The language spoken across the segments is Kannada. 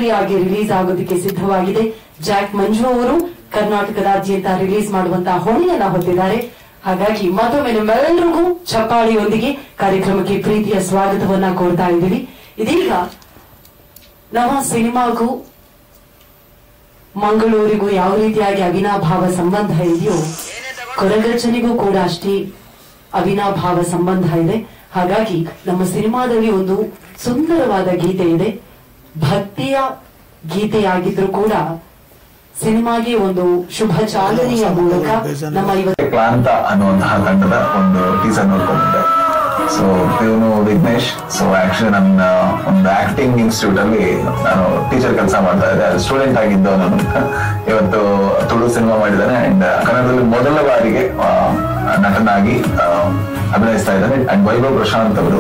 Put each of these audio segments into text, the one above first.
ಅದ್ದೂರಿಯಾಗಿ ರಿಲೀಸ್ ಆಗೋದಕ್ಕೆ ಸಿದ್ಧವಾಗಿದೆ. ಜಾಕ್ ಮಂಜು ಅವರು ಕರ್ನಾಟಕದಾದ್ಯಂತ ರಿಲೀಸ್ ಮಾಡುವಂತಹ ಹೊಣೆಯನ್ನ ಹೊತ್ತಿದ್ದಾರೆ. ಹಾಗಾಗಿ ಮತ್ತೊಮ್ಮೆ ನಿಮ್ಮೆಲ್ಲರಿಗೂ ಚಪ್ಪಾಳಿಯೊಂದಿಗೆ ಕಾರ್ಯಕ್ರಮಕ್ಕೆ ಪ್ರೀತಿಯ ಸ್ವಾಗತವನ್ನ ಕೋರ್ತಾ ಇದ್ದೀವಿ. ಇದೀಗ ನಮ್ಮ ಸಿನಿಮಾಗೂ ಮಂಗಳೂರಿಗೂ ಯಾವ ರೀತಿಯಾಗಿ ಅವಿನಾಭಾವ ಸಂಬಂಧ ಇದೆಯೋ ಕೊರಗಜ್ಜನಿಗೂ ಕೂಡ ಅಷ್ಟೇ ಅವಿನಾಭಾವ ಸಂಬಂಧ ಇದೆ. ಹಾಗಾಗಿ ನಮ್ಮ ಸಿನಿಮಾದಲ್ಲಿ ಒಂದು ಸುಂದರವಾದ ಗೀತೆ ಇದೆ. ಭಕ್ತಿಯ ಗೀತೆಯಾಗಿದ್ರು ಕೂಡ ಸಿನಿಮಾಗೆ ಒಂದು ಶುಭ ಚಾಲನೆಯ ಮೂಲಕ ನಮ್ಮ ಕ್ಲಾಂತ ಅನ್ನುವಂತಹ ತಂಡದ ಒಂದು ಟೀಸರ್ ನೋಡ್ಕೊಂಡಿದ್ದೆ. ಸೊ ಇವನು ವಿಘ್ನೇಶ್. ಸೊ ಆಕ್ಚುಲಿ ನನ್ನ ಒಂದು ಆಕ್ಟಿಂಗ್ ಇನ್ಸ್ಟಿಟ್ಯೂಟ್ ಅಲ್ಲಿ ನಾನು ಟೀಚರ್ ಕೆಲಸ ಮಾಡ್ತಾ ಇದ್ದೆ. ಸ್ಟೂಡೆಂಟ್ ಆಗಿದ್ದು ನಾನು ಇವತ್ತು ತುಳು ಸಿನಿಮಾ ಮಾಡಿದ್ದಾನೆ ಅಂಡ್ ಕನ್ನಡದಲ್ಲಿ ಮೊದಲ ಬಾರಿಗೆ ನಟನಾಗಿ ಅಭಿನಯಿಸ್ತಾ ಇದ್ದಾನೆ. ಅಂಡ್ ವೈಭವ್ ಪ್ರಶಾಂತ್ ಅವರು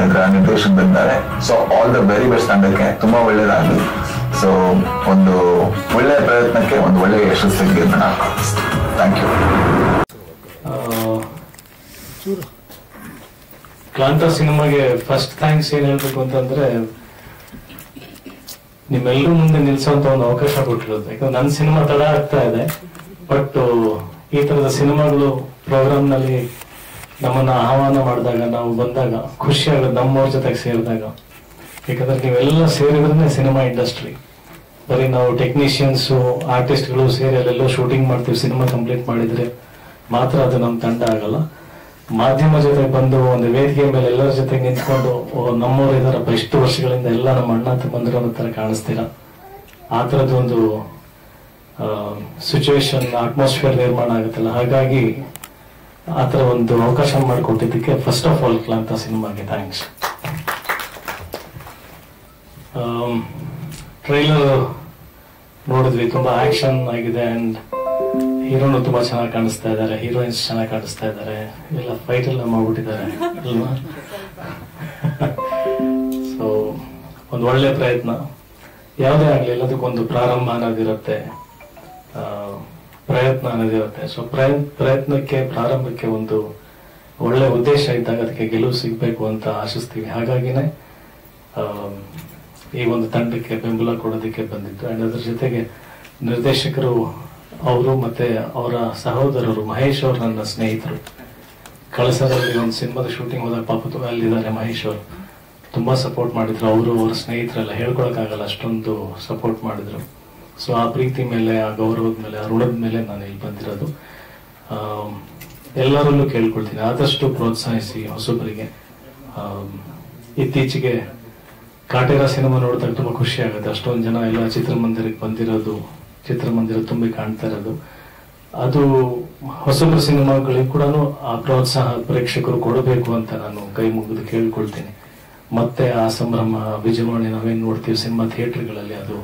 ಇದರ ನಿರ್ದೇಶನದಲ್ಲಿದ್ದಾರೆ. So all the very best ತಂಡಕ್ಕೆ ತುಂಬಾ ಒಳ್ಳೇದಾಗಲಿ. ಸೊ ಒಂದು ಒಳ್ಳೆಯ ಪ್ರಯತ್ನಕ್ಕೆ ಒಂದು ಒಳ್ಳೆಯ ಯಶಸ್ಸು ಸಿಗಲಿ ಅಂತ ನಾನು ಭಾವಿಸ್ತೀನಿ. Thank you. ಕ್ಲಾಂತ ಸಿನಿಮಾಗೆ ಫಸ್ಟ್ ಥ್ಯಾಂಕ್ಸ್ ಏನ್ ಹೇಳ್ಬೇಕು ಅಂತಂದ್ರೆ ನಿಮ್ಮೆಲ್ಲರೂ ಮುಂದೆ ನಿಲ್ಸೋಂತ ಒಂದು ಅವಕಾಶ ಕೊಟ್ಟಿರೋದು. ಯಾಕಂದ್ರೆ ನನ್ನ ಸಿನಿಮಾ ತಡ ಆಗ್ತಾ ಇದೆ, ಬಟ್ ಈ ತರದ ಸಿನಿಮಾಗಳು ಪ್ರೋಗ್ರಾಮ್ ನಲ್ಲಿ ನಮ್ಮನ್ನ ಆಹ್ವಾನ ಮಾಡಿದಾಗ, ನಾವು ಬಂದಾಗ ಖುಷಿ ಆಗೋದು ನಮ್ಮವ್ರ ಜೊತೆಗೆ ಸೇರಿದಾಗ. ಯಾಕಂದ್ರೆ ನೀವೆಲ್ಲ ಸೇರಿದ್ರೆ ಸಿನಿಮಾ ಇಂಡಸ್ಟ್ರಿ. ಬರೀ ನಾವು ಟೆಕ್ನಿಷಿಯನ್ಸ್ ಆರ್ಟಿಸ್ಟ್ಗಳು ಸೇರಿ ಅಲ್ಲೆಲ್ಲೋ ಶೂಟಿಂಗ್ ಮಾಡ್ತೀವಿ, ಸಿನಿಮಾ ಕಂಪ್ಲೀಟ್ ಮಾಡಿದ್ರೆ ಮಾತ್ರ ಅದು ನಮ್ಮ ತಂಡ ಆಗಲ್ಲ. ಮಾಧ್ಯಮ ಜೊತೆಗೆ ಬಂದು ಒಂದು ವೇದಿಕೆ ಮೇಲೆ ಎಲ್ಲರ ಜೊತೆಗೆ ನಿಂತ್ಕೊಂಡು ನಮ್ಮವ್ರು ಇದಾರಪ್ಪ ಇಷ್ಟು ವರ್ಷಗಳಿಂದ ಎಲ್ಲ ನಮ್ಮ ಅಣ್ಣ ತಮ್ಮಂದಿರೋ ತರ ಕಾಣಿಸ್ತೀರಾ, ಆ ತರದೊಂದು ಸಿಚುವೇಶನ್ ಅಟ್ಮಾಸ್ಫಿಯರ್ ನಿರ್ಮಾಣ ಆಗುತ್ತಲ್ಲ. ಹಾಗಾಗಿ ಆತರ ಒಂದು ಅವಕಾಶ ಮಾಡಿಕೊಟ್ಟಿದ್ದಕ್ಕೆ ಫಸ್ಟ್ ಆಫ್ ಆಲ್ ಕ್ಲಾಂತ ಸಿನಿಮಾಗೆ ಥ್ಯಾಂಕ್ಸ್. ಟ್ರೈಲರ್ ನೋಡಿದ್ವಿ, ತುಂಬಾ ಆಕ್ಷನ್ ಆಗಿದೆ ಅಂಡ್ ಹೀರೋನು ತುಂಬಾ ಚೆನ್ನಾಗಿ ಕಾಣಿಸ್ತಾ ಇದ್ದಾರೆ, ಹೀರೋಯಿನ್ಸ್ ಚೆನ್ನಾಗಿ ಕಾಣಿಸ್ತಾ ಇದ್ದಾರೆ, ಎಲ್ಲ ಫೈಟ್ ಎಲ್ಲ ಮಾಡ್ಬಿಟ್ಟಿದ್ದಾರೆ ಅಲ್ವಾ. ಸೊ ಒಂದು ಒಳ್ಳೆ ಪ್ರಯತ್ನ. ಯಾವುದೇ ಆಗ್ಲಿ ಎಲ್ಲದಕ್ಕೊಂದು ಪ್ರಾರಂಭ ಅನ್ನೋದಿರುತ್ತೆ, ಪ್ರಯತ್ನ ಅನ್ನೋದಿರುತ್ತೆ. ಸೊ ಪ್ರಯತ್ನಕ್ಕೆ ಪ್ರಾರಂಭಕ್ಕೆ ಒಂದು ಒಳ್ಳೆ ಉದ್ದೇಶ ಇದ್ದಾಗ ಅದಕ್ಕೆ ಗೆಲುವು ಸಿಗ್ಬೇಕು ಅಂತ ಆಶಿಸ್ತೀವಿ. ಹಾಗಾಗಿನೇ ಈ ಒಂದು ತಂಡಕ್ಕೆ ಬೆಂಬಲ ಕೊಡೋದಕ್ಕೆ ಬಂದಿತ್ತು. ಅಂಡ್ ಅದ್ರ ಜೊತೆಗೆ ನಿರ್ದೇಶಕರು ಅವರು ಮತ್ತೆ ಅವರ ಸಹೋದರರು ಮಹೇಶ್ ಅವರು ನನ್ನ ಸ್ನೇಹಿತರು. ಕಳಸದಲ್ಲಿ ಒಂದು ಸಿನಿಮಾದ ಶೂಟಿಂಗ್ ಹೋದಾಗ ಪಾಪ ಅಲ್ಲಿದ್ದಾರೆ ಮಹೇಶ್ ಅವರು, ತುಂಬಾ ಸಪೋರ್ಟ್ ಮಾಡಿದ್ರು. ಅವರು ಅವರ ಸ್ನೇಹಿತರೆಲ್ಲ ಹೇಳ್ಕೊಳಕ್ಕಾಗಲ್ಲ, ಅಷ್ಟೊಂದು ಸಪೋರ್ಟ್ ಮಾಡಿದ್ರು. ಸೊ ಆ ಪ್ರೀತಿ ಮೇಲೆ, ಆ ಗೌರವದ ಮೇಲೆ, ಆ ಋಣದ ಮೇಲೆ ನಾನು ಇಲ್ಲಿ ಬಂದಿರೋದು. ಎಲ್ಲರಲ್ಲೂ ಕೇಳ್ಕೊಳ್ತೀನಿ, ಆದಷ್ಟು ಪ್ರೋತ್ಸಾಹಿಸಿ ಹೊಸಬರಿಗೆ. ಇತ್ತೀಚೆಗೆ ಕಾಟೇರ ಸಿನಿಮಾ ನೋಡಿದಾಗ ತುಂಬಾ ಖುಷಿ ಆಗುತ್ತೆ. ಅಷ್ಟೊಂದು ಜನ ಎಲ್ಲ ಚಿತ್ರಮಂದಿರಕ್ಕೆ ಬಂದಿರೋದು, ಚಿತ್ರಮಂದಿರ ತುಂಬಿ ಕಾಣ್ತಾ ಇರೋದು, ಅದು ಹೊಸಬರ ಸಿನಿಮಾಗಳಿಗೆ ಕೂಡ ಆ ಪ್ರೋತ್ಸಾಹ ಪ್ರೇಕ್ಷಕರು ಕೊಡಬೇಕು ಅಂತ ನಾನು ಕೈ ಮುಗಿದು ಕೇಳ್ಕೊಳ್ತೀನಿ. ಮತ್ತೆ ಆ ಸಂಭ್ರಮ, ವಿಜಯವಾಣಿ ನಾವೇನು ನೋಡ್ತೀವಿ ಸಿನಿಮಾ ಥಿಯೇಟರ್ಗಳಲ್ಲಿ, ಅದು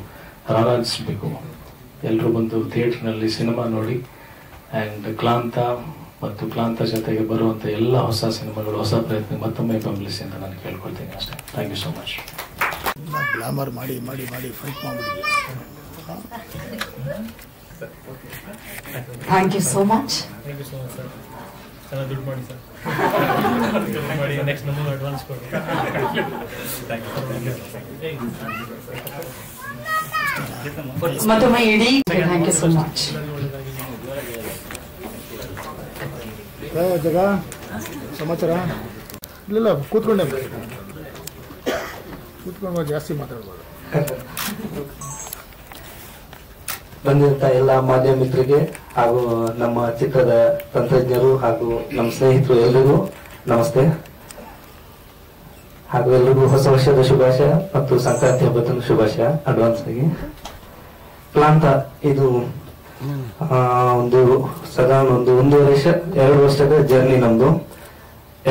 ರಾರಾಜಿಸ್ಬೇಕು. ಎಲ್ಲರೂ ಬಂದು ಥಿಯೇಟರ್ನಲ್ಲಿ ಸಿನಿಮಾ ನೋಡಿ ಅಂಡ್ ಕ್ಲಾಂತ ಮತ್ತು ಕ್ಲಾಂತ ಜೊತೆಗೆ ಬರುವಂತ ಎಲ್ಲ ಹೊಸ ಸಿನಿಮಾಗಳು, ಹೊಸ ಪ್ರಯತ್ನ ಮತ್ತೊಮ್ಮೆ ಬೆಂಬಲಿಸಿ ಅಂತ ನಾನು ಕೇಳ್ಕೊಳ್ತೀನಿ ಅಷ್ಟೇ. Thank you so much. Glamour ಮಾಡಿ ಮಾಡಿ ಮಾಡಿ ಫೈಟ್ ಮಾಡ್ಬಿಟ್ಟಿದ್ವಿ. Thank you so much. Sir. ಚೆನ್ನಾಗಿ ದುಡ್ಡು ಮಾಡಿ ಸರ್. ಮಾಡಿ ನೆಕ್ಸ್ಟ್ ನಮಗೆ ಅಡ್ವಾನ್ಸ್ ಕೊಡಿ. ಮತ್ತೊಮ್ಮೆ ಇಡೀ ಥ್ಯಾಂಕ್ ಯು ಸೋ ಮಚ್. ಜಗ ಸಮಾಚಾರ ಇಲ್ಲ, ಕೂತ್ಕೊಂಡೆ ಕೂತ್ಕೊಂಡು ಜಾಸ್ತಿ ಮಾತಾಡ್ಬೋದು. ಬಂದಿರುವಂತ ಎಲ್ಲ ಮಾಧ್ಯಮ ಮಿತ್ರರಿಗೆ ಹಾಗೂ ನಮ್ಮ ಚಿತ್ರದ ತಂತ್ರಜ್ಞರು ಹಾಗೂ ನಮ್ಮ ಸ್ನೇಹಿತರು ಎಲ್ಲರಿಗೂ ನಮಸ್ತೆ. ಹಾಗೂ ಎಲ್ರಿಗೂ ಹೊಸ ವರ್ಷದ ಶುಭಾಶಯ ಮತ್ತು ಸಂಕ್ರಾಂತಿ ಹಬ್ಬದ ಶುಭಾಶಯ ಅಡ್ವಾನ್ಸ್ ಆಗಿ. ಕ್ಲಾಂತ ಇದು ಒಂದು ಸಾಧಾರಣ ಒಂದು 2 ವರ್ಷದ ಜರ್ನಿ ನಮ್ದು.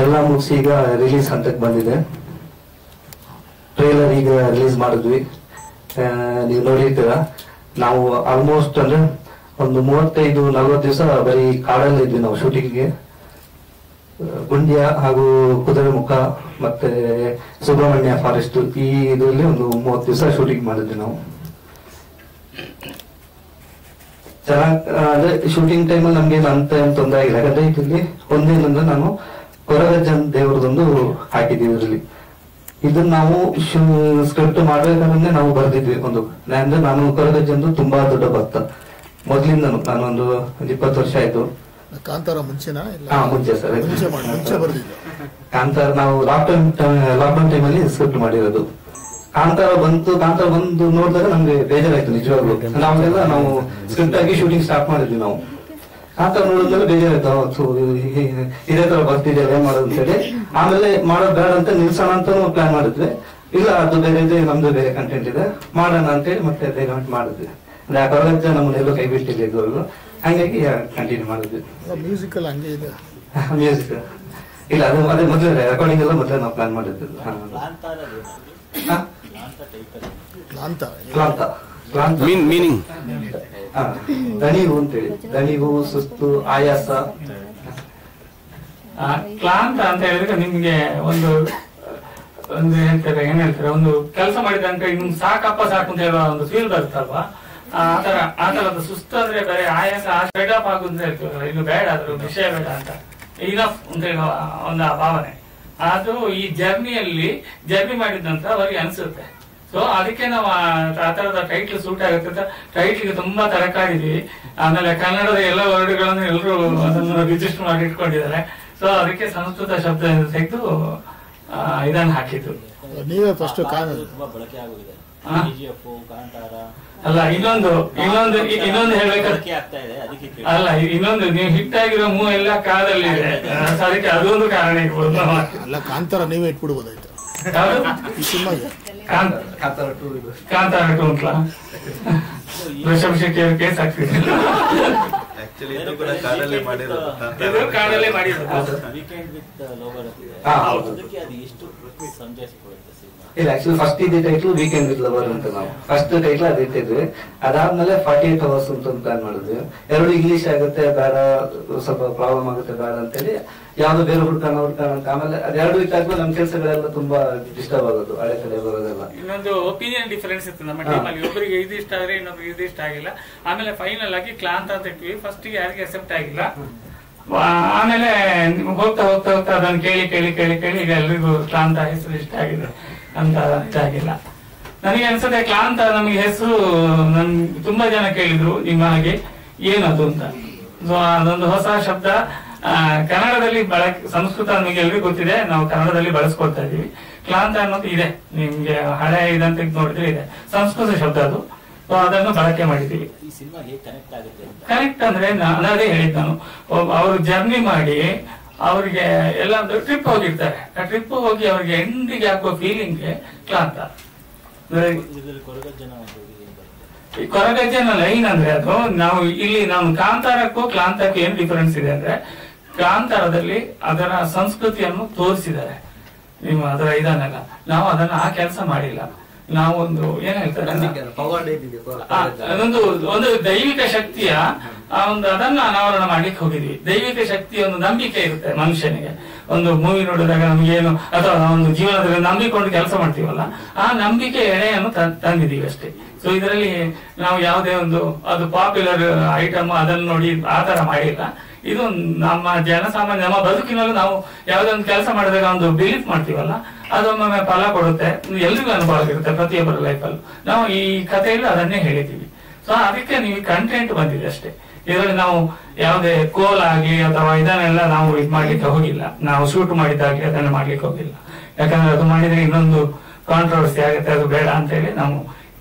ಎಲ್ಲ ಮುಗಿಸಿ ಈಗ ರಿಲೀಸ್ ಹಂತಕ್ಕೆ ಬಂದಿದೆ. ಟ್ರೇಲರ್ ಈಗ ರಿಲೀಸ್ ಮಾಡಿದ್ವಿ, ನೀವು ನೋಡಿರ್ತೀರ. ನಾವು ಆಲ್ಮೋಸ್ಟ್ ಅಂದ್ರೆ ಒಂದು 35-40 ದಿವಸ ಬರೀ ಕಾಡಲ್ಲಿ ಇದ್ವಿ ನಾವು ಶೂಟಿಂಗ್ಗೆ. ಗುಂಡ್ಯ ಹಾಗೂ ಕುದುರೆಮುಖ ಮತ್ತೆ ಸುಬ್ರಹ್ಮಣ್ಯ ಫಾರೆಸ್ಟ್ ಈ ಇದರಲ್ಲಿ ಒಂದು 30 ದಿವಸ ಶೂಟಿಂಗ್ ಮಾಡಿದ್ವಿ ನಾವು. ಚೆನ್ನಾಗಿ ಅಂದ್ರೆ ಶೂಟಿಂಗ್ ಟೈಮಲ್ಲಿ ನಮ್ಗೆ ಅಂತ ಏನ್ ತೊಂದರೆ ಆಗಿಲ್ಲ. ಯಾಕಂದ್ರೆ ಇಲ್ಲಿ ಒಂದೇನಂದ್ರೆ ನಾನು ಕೊರಗಜ್ಜನ್ ದೇವರದೊಂದು ಹಾಕಿದ್ದೀವಿ ಇದರಲ್ಲಿ. ಇದನ್ನ ನಾವು ಸ್ಕ್ರಿಪ್ಟ್ ಮಾಡ್ಬೇಕಾದ್ರೆ ನಾವು ಬರ್ದಿದ್ವಿ. ಅಂದ್ರೆ ನಾನು ಕೊರಗಜ್ಜಂದು ತುಂಬಾ ದೊಡ್ಡ ಭಕ್ತ ಮೊದ್ಲಿಂದನು. ನಾನೊಂದು 20 ವರ್ಷ ಆಯ್ತು. ಕಾಂತಾರ ಮುಂಚೆನಾ? ಮುಂಚೆ ಸರ್, ಮುಂಚೆ ಬರ್ದಿದ್ದೆ ಕಾಂತಾರ. ನಾವು ಲಾಕ್ಡೌನ್ ಟೈಮಲ್ಲಿ ಸ್ಕ್ರಿಪ್ಟ್ ಮಾಡಿರೋದು. ಕಾಂತಾರ ಬಂದು ನೋಡಿದಾಗ ನಮ್ಗೆ ಬೇಜಾರಾಯ್ತು ನಿಜವಾಗ್ಲು. ನಾವೆಲ್ಲ ನಾವು ಸ್ಕ್ರಿಪ್ಟ್ ಆಗಿ ಶೂಟಿಂಗ್ ಸ್ಟಾರ್ಟ್ ಮಾಡಿದ್ವಿ. ನಾವು ಕಾಂತಾರ ನೋಡಿದ್ಮೇಲೆ ಬೇಜಾರಾಯ್ತು, ಇದೇ ತರ ಬರ್ತಿದ್ದೇವೆ ಏನ್ ಮಾಡೋದು ಅಂತೇಳಿ. ಆಮೇಲೆ ಮಾಡೋದು ಬೇಡ ಅಂತ ನಿಲ್ಸೋಣ ಅಂತ ಪ್ಲಾನ್ ಮಾಡಿದ್ವಿ. ಇಲ್ಲ, ಅದು ಬೇರೆ ಇದೆ, ನಮ್ದು ಬೇರೆ ಕಂಟೆಂಟ್ ಇದೆ, ಮಾಡೋಣ ಅಂತೇಳಿ ಮತ್ತೆ ಡೈರೆಕ್ಟ್ ಮಾಡಿದ್ವಿ. ಅಂದ್ರೆ ಆ ಕೊರಗಜ್ಜ ನಮ್ಮನ್ನೆಲ್ಲೂ ಕೈ ಬಿಟ್ಟಿಲ್ಲ ಇದುವರೆಗೂ, ಹಂಗಾಗಿ ಕಂಟಿನ್ಯೂ ಮಾಡಿದ್ವಿ. ಮ್ಯೂಸಿಕಲ್ ಹಂಗೆ ಇದೆ. ಮ್ಯೂಸಿಕ್ ಇಲ್ಲ, ಅದೇ ಮೊದಲೇ ರೆಕಾರ್ಡಿಂಗ್ ಎಲ್ಲ ಮೊದಲೇ ನಾವು ಪ್ಲಾನ್ ಮಾಡಿದ್ವಿ. ಮೀನಿಂಗ್ ದಣಿವು ಅಂತೇಳಿ, ದಣಿವು, ಸುಸ್ತು, ಆಯಾಸ. ಕ್ಲಾಂತ ಅಂತ ಹೇಳಿದ್ರೆ ನಿಮ್ಗೆ ಒಂದು ಏನ್ ಹೇಳ್ತಾರೆ, ಒಂದು ಕೆಲಸ ಮಾಡಿದಂಗೆ ಇನ್ನು ಸಾಕಪ್ಪ ಸಾಕು ಅಂತ ಹೇಳುವ ಒಂದು ಫೀಲ್ ಬರುತ್ತಲ್ವಾ, ಆ ತರದ ಸುಸ್ತು ಅಂದ್ರೆ ಬೇರೆ, ಆಯಾಸ ಫೆಡ್ ಅಪ್ ಆಗುದು ಹೇಳ್ತೀವಲ್ಲ, ಇನ್ನು ಬೇಡ ಅದ್ರ ವಿಷಯ ಬೇಡ ಅಂತ, ಇನಫ್ ಅಂತ ಹೇಳುವ ಒಂದು ಭಾವನೆ. ಅದು ಈ ಜರ್ನಿ ಮಾಡಿದ ನಂತರ ಅವರಿಗೆ ಅನ್ಸುತ್ತೆ. ಸೊ ಅದಕ್ಕೆ ನಾವು ಆ ತರದ ಟೈಟ್ಲ್ ಸೂಟ್ ಆಗುತ್ತೆ ಅಂತ ಟೈಟ್ಲ್ಗೆ ತುಂಬಾ ತರಕಾಡಿದ್ವಿ. ಆಮೇಲೆ ಕನ್ನಡದ ಎಲ್ಲ ವರ್ಡ್ಗಳನ್ನು ಎಲ್ಲರೂ ಅದನ್ನು ರಿಜಿಸ್ಟರ್ ಮಾಡಿ ಇಟ್ಕೊಂಡಿದ್ದಾರೆ. ಸೊ ಅದಕ್ಕೆ ಸಂಸ್ಕೃತ ಶಬ್ದ ತೆಗೆದು ಇದನ್ನು ಹಾಕಿದ್ದು. ನೀವೇ ಫಸ್ಟ್ ಅಲ್ಲ, ಇನ್ನೊಂದು ಹೇಳ್ಬೇಕಾದ್ರೆ ಅಲ್ಲ, ಇನ್ನೊಂದು ನೀವು ಹಿಟ್ ಆಗಿರೋ ಮೂವ್ ಎಲ್ಲ ಕಾಲದಲ್ಲಿದೆ, ಅದಕ್ಕೆ ಅದೊಂದು ಕಾರಣ ಇರ್ಬೋದು. ಅಲ್ಲ, ಕಾಂತಾರ ನೀವೇ ಇಟ್ಬಿಡ್ಬೋದಾಯ್ತು ಈ ಸಿನಿಮಾಗೆ. ಕಾಂತಾರ 2 ಅಂತಲ್ಲ, ಋಷಭ್ ಶೆಟ್ಟಿ ಅವ್ರ ಕೇಸ್ ಆಗ್ತಿದೆ. ಕಾಡಲ್ಲೇ ಮಾಡಿರೋದು. ಇಲ್ಲ, ಆಕ್ಚುಲಿ ಫಸ್ಟ್ ಇದ್ದ ಟೈಟ್ಲು ವೀಕೆಂಡ್ ವಿತ್ ಲವರ್ ಅಂತ. ನಾವು ಫಸ್ಟ್ ಟೈಟ್ಲ್ ಅದ್ ಇಟ್ಟಿದ್ವಿ. ಅದಾದ್ಮೇಲೆ 48 hours ಅಂತ ಪ್ಲಾನ್ ಮಾಡಿದ್ವಿ. 2 ಇಂಗ್ಲಿಷ್ ಆಗುತ್ತೆ ಬೇಡ, ಸ್ವಲ್ಪ ಪ್ರಾಬ್ಲಮ್ ಆಗುತ್ತೆ ಬೇಡ ಅಂತೇಳಿ ಯಾವ್ದು ಬೇರೆ ಹುಡ್ಕೋಣ ಅಂತ. ಆಮೇಲೆ ಅದೆರಡು ಇಟ್ಟಾದ್ಮೇಲೆ ನಮ್ ಕೆಲಸಗಳೆಲ್ಲ ತುಂಬಾ ಡಿಸ್ಟರ್ಬ್ ಆಗೋದು, ಹಳೆ ಕಡೆ ಬರೋದೆಲ್ಲ. ಇನ್ನೊಂದು ಒಪಿನಿಯನ್ ಡಿಫರೆನ್ಸ್ ಇತ್ತು ನಮ್ಮ ಟೀಮಲ್ಲಿ. ಒಬ್ಬರಿಗೆ ಇದು ಇಷ್ಟ ಆದ್ರೆ ಇನ್ನೊಬ್ರಿಗೆ ಇದು ಇಷ್ಟ ಆಗಿಲ್ಲ. ಆಮೇಲೆ ಫೈನಲ್ ಆಗಿ ಕ್ಲಾಂತ ಅಂತ ಇಟ್ವಿ. ಫಸ್ಟ್ ಯಾರಿಗೆ ಅಕ್ಸೆಪ್ಟ್ ಆಗಿಲ್ಲ. ಆಮೇಲೆ ಹೋಗ್ತಾ ಹೋಗ್ತಾ ಹೋಗ್ತಾ ಅದನ್ನು ಕೇಳಿ ಈಗ ಎಲ್ರಿಗೂ ಕ್ಲಾಂತ ಹೆಸರು ಇಷ್ಟ ಆಗಿದೆ ಅಂತ ಆಗಿಲ್ಲ. ನನಗೆ ಅನ್ಸುತ್ತೆ ಕ್ಲಾಂತ ನಮಗೆ ಹೆಸರು ತುಂಬಾ ಜನ ಕೇಳಿದ್ರು ನಿಮ್ಮ ಹಾಗೆ ಏನದು ಅಂತ. ಸೊ ಅದೊಂದು ಹೊಸ ಶಬ್ದ ಕನ್ನಡದಲ್ಲಿ ಸಂಸ್ಕೃತ ನಮಗೆ ಎಲ್ರಿಗೂ ಗೊತ್ತಿದೆ, ನಾವು ಕನ್ನಡದಲ್ಲಿ ಬಳಸ್ಕೊಳ್ತಾ ಇದೀವಿ. ಕ್ಲಾಂತ ಅನ್ನೋದು ಇದೆ, ನಿಮ್ಗೆ ಹಳೆ ಇದಂತ ನೋಡಿದ್ರೆ ಇದೆ, ಸಂಸ್ಕೃತ ಶಬ್ದ ಅದು. ಸೊ ಅದನ್ನು ಬಳಕೆ ಮಾಡಿದೀವಿ. ಕನೆಕ್ಟ್ ಅಂದ್ರೆ ಅದೇ ಹೇಳಿದ್ ನಾನು, ಅವರು ಜರ್ನಿ ಮಾಡಿ ಅವರಿಗೆ ಎಲ್ಲ ಟ್ರಿಪ್ ಹೋಗಿರ್ತಾರೆ. ಆ ಟ್ರಿಪ್ ಹೋಗಿ ಅವ್ರಿಗೆ ಎಂಡಿಗೆ ಹಾಕುವ ಫೀಲಿಂಗ್ಗೆ ಕ್ಲಾಂತ. ಈ ಕೊರಗಜ್ಜನ ಲೈನ್ ಅಂದ್ರೆ ಅದು ನಾವು ಕಾಂತಾರಕ್ಕೂ ಕ್ಲಾಂತಕ್ಕೂ ಏನ್ ಡಿಫರೆನ್ಸ್ ಇದೆ ಅಂದ್ರೆ, ಕಾಂತಾರದಲ್ಲಿ ಅದರ ಸಂಸ್ಕೃತಿಯನ್ನು ತೋರಿಸಿದ್ದಾರೆ, ನೀವು ಅದರ ಇದನ್ನೆಲ್ಲ. ನಾವು ಅದನ್ನ ಆ ಕೆಲಸ ಮಾಡಿಲ್ಲ. ನಾವೊಂದು ಏನ್ ಹೇಳ್ತಾರೆ, ಒಂದು ದೈವಿಕ ಶಕ್ತಿಯ ಅದನ್ನ ಅನಾವರಣ ಮಾಡ್ಲಿಕ್ಕೆ ಹೋಗಿದ್ವಿ. ದೈವಿಕ ಶಕ್ತಿಯ ಒಂದು ನಂಬಿಕೆ ಇರುತ್ತೆ ಮನುಷ್ಯನಿಗೆ. ಒಂದು ಮೂವಿ ನೋಡಿದಾಗ ನಮ್ಗೇನು, ಅಥವಾ ಒಂದು ಜೀವನದಲ್ಲಿ ನಂಬಿಕೊಂಡು ಕೆಲಸ ಮಾಡ್ತೀವಲ್ಲ, ಆ ನಂಬಿಕೆ ಎಳೆಯನ್ನು ತಂದಿದೀವಿ ಅಷ್ಟೇ. ಸೊ ಇದರಲ್ಲಿ ನಾವು ಯಾವುದೇ ಒಂದು ಅದು ಪಾಪ್ಯುಲರ್ ಐಟಮ್ ಅದನ್ನು ನೋಡಿ ಆತರ ಮಾಡಿಲ್ಲ. ಇದು ನಮ್ಮ ಜನಸಾಮಾನ್ಯ ನಮ್ಮ ಬದುಕಿನಲ್ಲೂ ನಾವು ಯಾವುದೇ ಒಂದು ಕೆಲಸ ಮಾಡಿದಾಗ ಒಂದು ಬಿಲೀಫ್ ಮಾಡ್ತೀವಲ್ಲ, ಅದೊಮ್ಮೊಮ್ಮೆ ಫಲ ಕೊಡುತ್ತೆ, ಎಲ್ರಿಗೂ ಅನುಭವ ಆಗಿರುತ್ತೆ ಪ್ರತಿಯೊಬ್ಬರ ಲೈಫಲ್ಲೂ. ನಾವು ಈ ಕಥೆಯಲ್ಲಿ ಅದನ್ನೇ ಹೇಳಿದ್ದೀವಿ. ಸೊ ಅದಕ್ಕೆ ನೀವು ಕಂಟೆಂಟ್ ಬಂದಿದೆ ಅಷ್ಟೇ. ಇದರಲ್ಲಿ ನಾವು ಯಾವುದೇ ಕೋಲ್ ಆಗಿ ಅಥವಾ ಇದನ್ನೆಲ್ಲ ನಾವು ಇದು ಮಾಡ್ಲಿಕ್ಕೆ ಹೋಗಿಲ್ಲ. ನಾವು ಶೂಟ್ ಮಾಡಿದಾಗ್ಲಿ ಅದನ್ನ ಮಾಡ್ಲಿಕ್ಕೆ ಹೋಗಿಲ್ಲ. ಯಾಕಂದ್ರೆ ಅದು ಮಾಡಿದ್ರೆ ಇನ್ನೊಂದು ಕಾಂಟ್ರವರ್ಸಿ ಆಗುತ್ತೆ, ಅದು ಬೇಡ ಅಂತ ಹೇಳಿ ನಾವು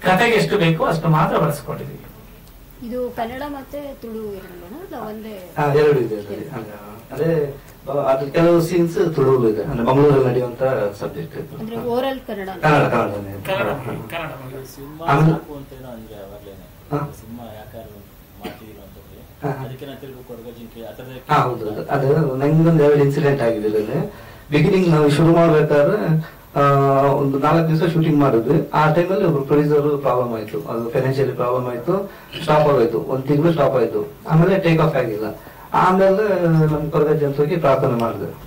ಕತೆಗೆ ಎಷ್ಟು ಬೇಕು ಅಷ್ಟು ಮಾತ್ರ ಬಳಸ್ಕೊಂಡಿದ್ದೀವಿ. ಇದು ಕನ್ನಡ ಮತ್ತೆ ತುಳು ಒಂದೇ? ಎರಡು ಇದೆ. ಅದೇ ಅದು ಕೆಲವು ಸೀನ್ಸ್ ತುಳುವಲ್ಲೂ ಇದೆ. ಅಂದ್ರೆ ಮಂಗಳೂರಲ್ಲಿ ನಡೆಯುವಂತ ಸಬ್ಜೆಕ್ಟ್. ಓರಲ್ ಕನ್ನಡ. ಹೌದು, ಅದು ನಂಗೊಂದು 2 ಇನ್ಸಿಡೆಂಟ್ ಆಗಿದೆ ಇದರಲ್ಲಿ. ಬಿಗಿನಿಂಗ್ ನಾವು ಶುರು ಮಾಡ್ಬೇಕಾದ್ರೆ ಒಂದು 4 ದಿವಸ ಶೂಟಿಂಗ್ ಮಾಡಿದ್ವಿ. ಆ ಟೈಮಲ್ಲಿ ಒಬ್ರು ಪ್ರೊಡ್ಯೂಸರ್ ಪ್ರಾಬ್ಲಮ್ ಆಯ್ತು, ಅದು ಫೈನಾನ್ಷಿಯಲಿ ಪ್ರಾಬ್ಲಮ್ ಆಯ್ತು, ಸ್ಟಾಪ್ ಆಗೋಯ್ತು. 1 ತಿಂಗಳು ಸ್ಟಾಪ್ ಆಯ್ತು. ಆಮೇಲೆ ಟೇಕ್ ಆಫ್ ಆಗಿಲ್ಲ. ಆಮೇಲೆ ನಮ್ ಕೊರಗಜ್ಜ ಅಂತ ಹೋಗಿ ಪ್ರಾರ್ಥನೆ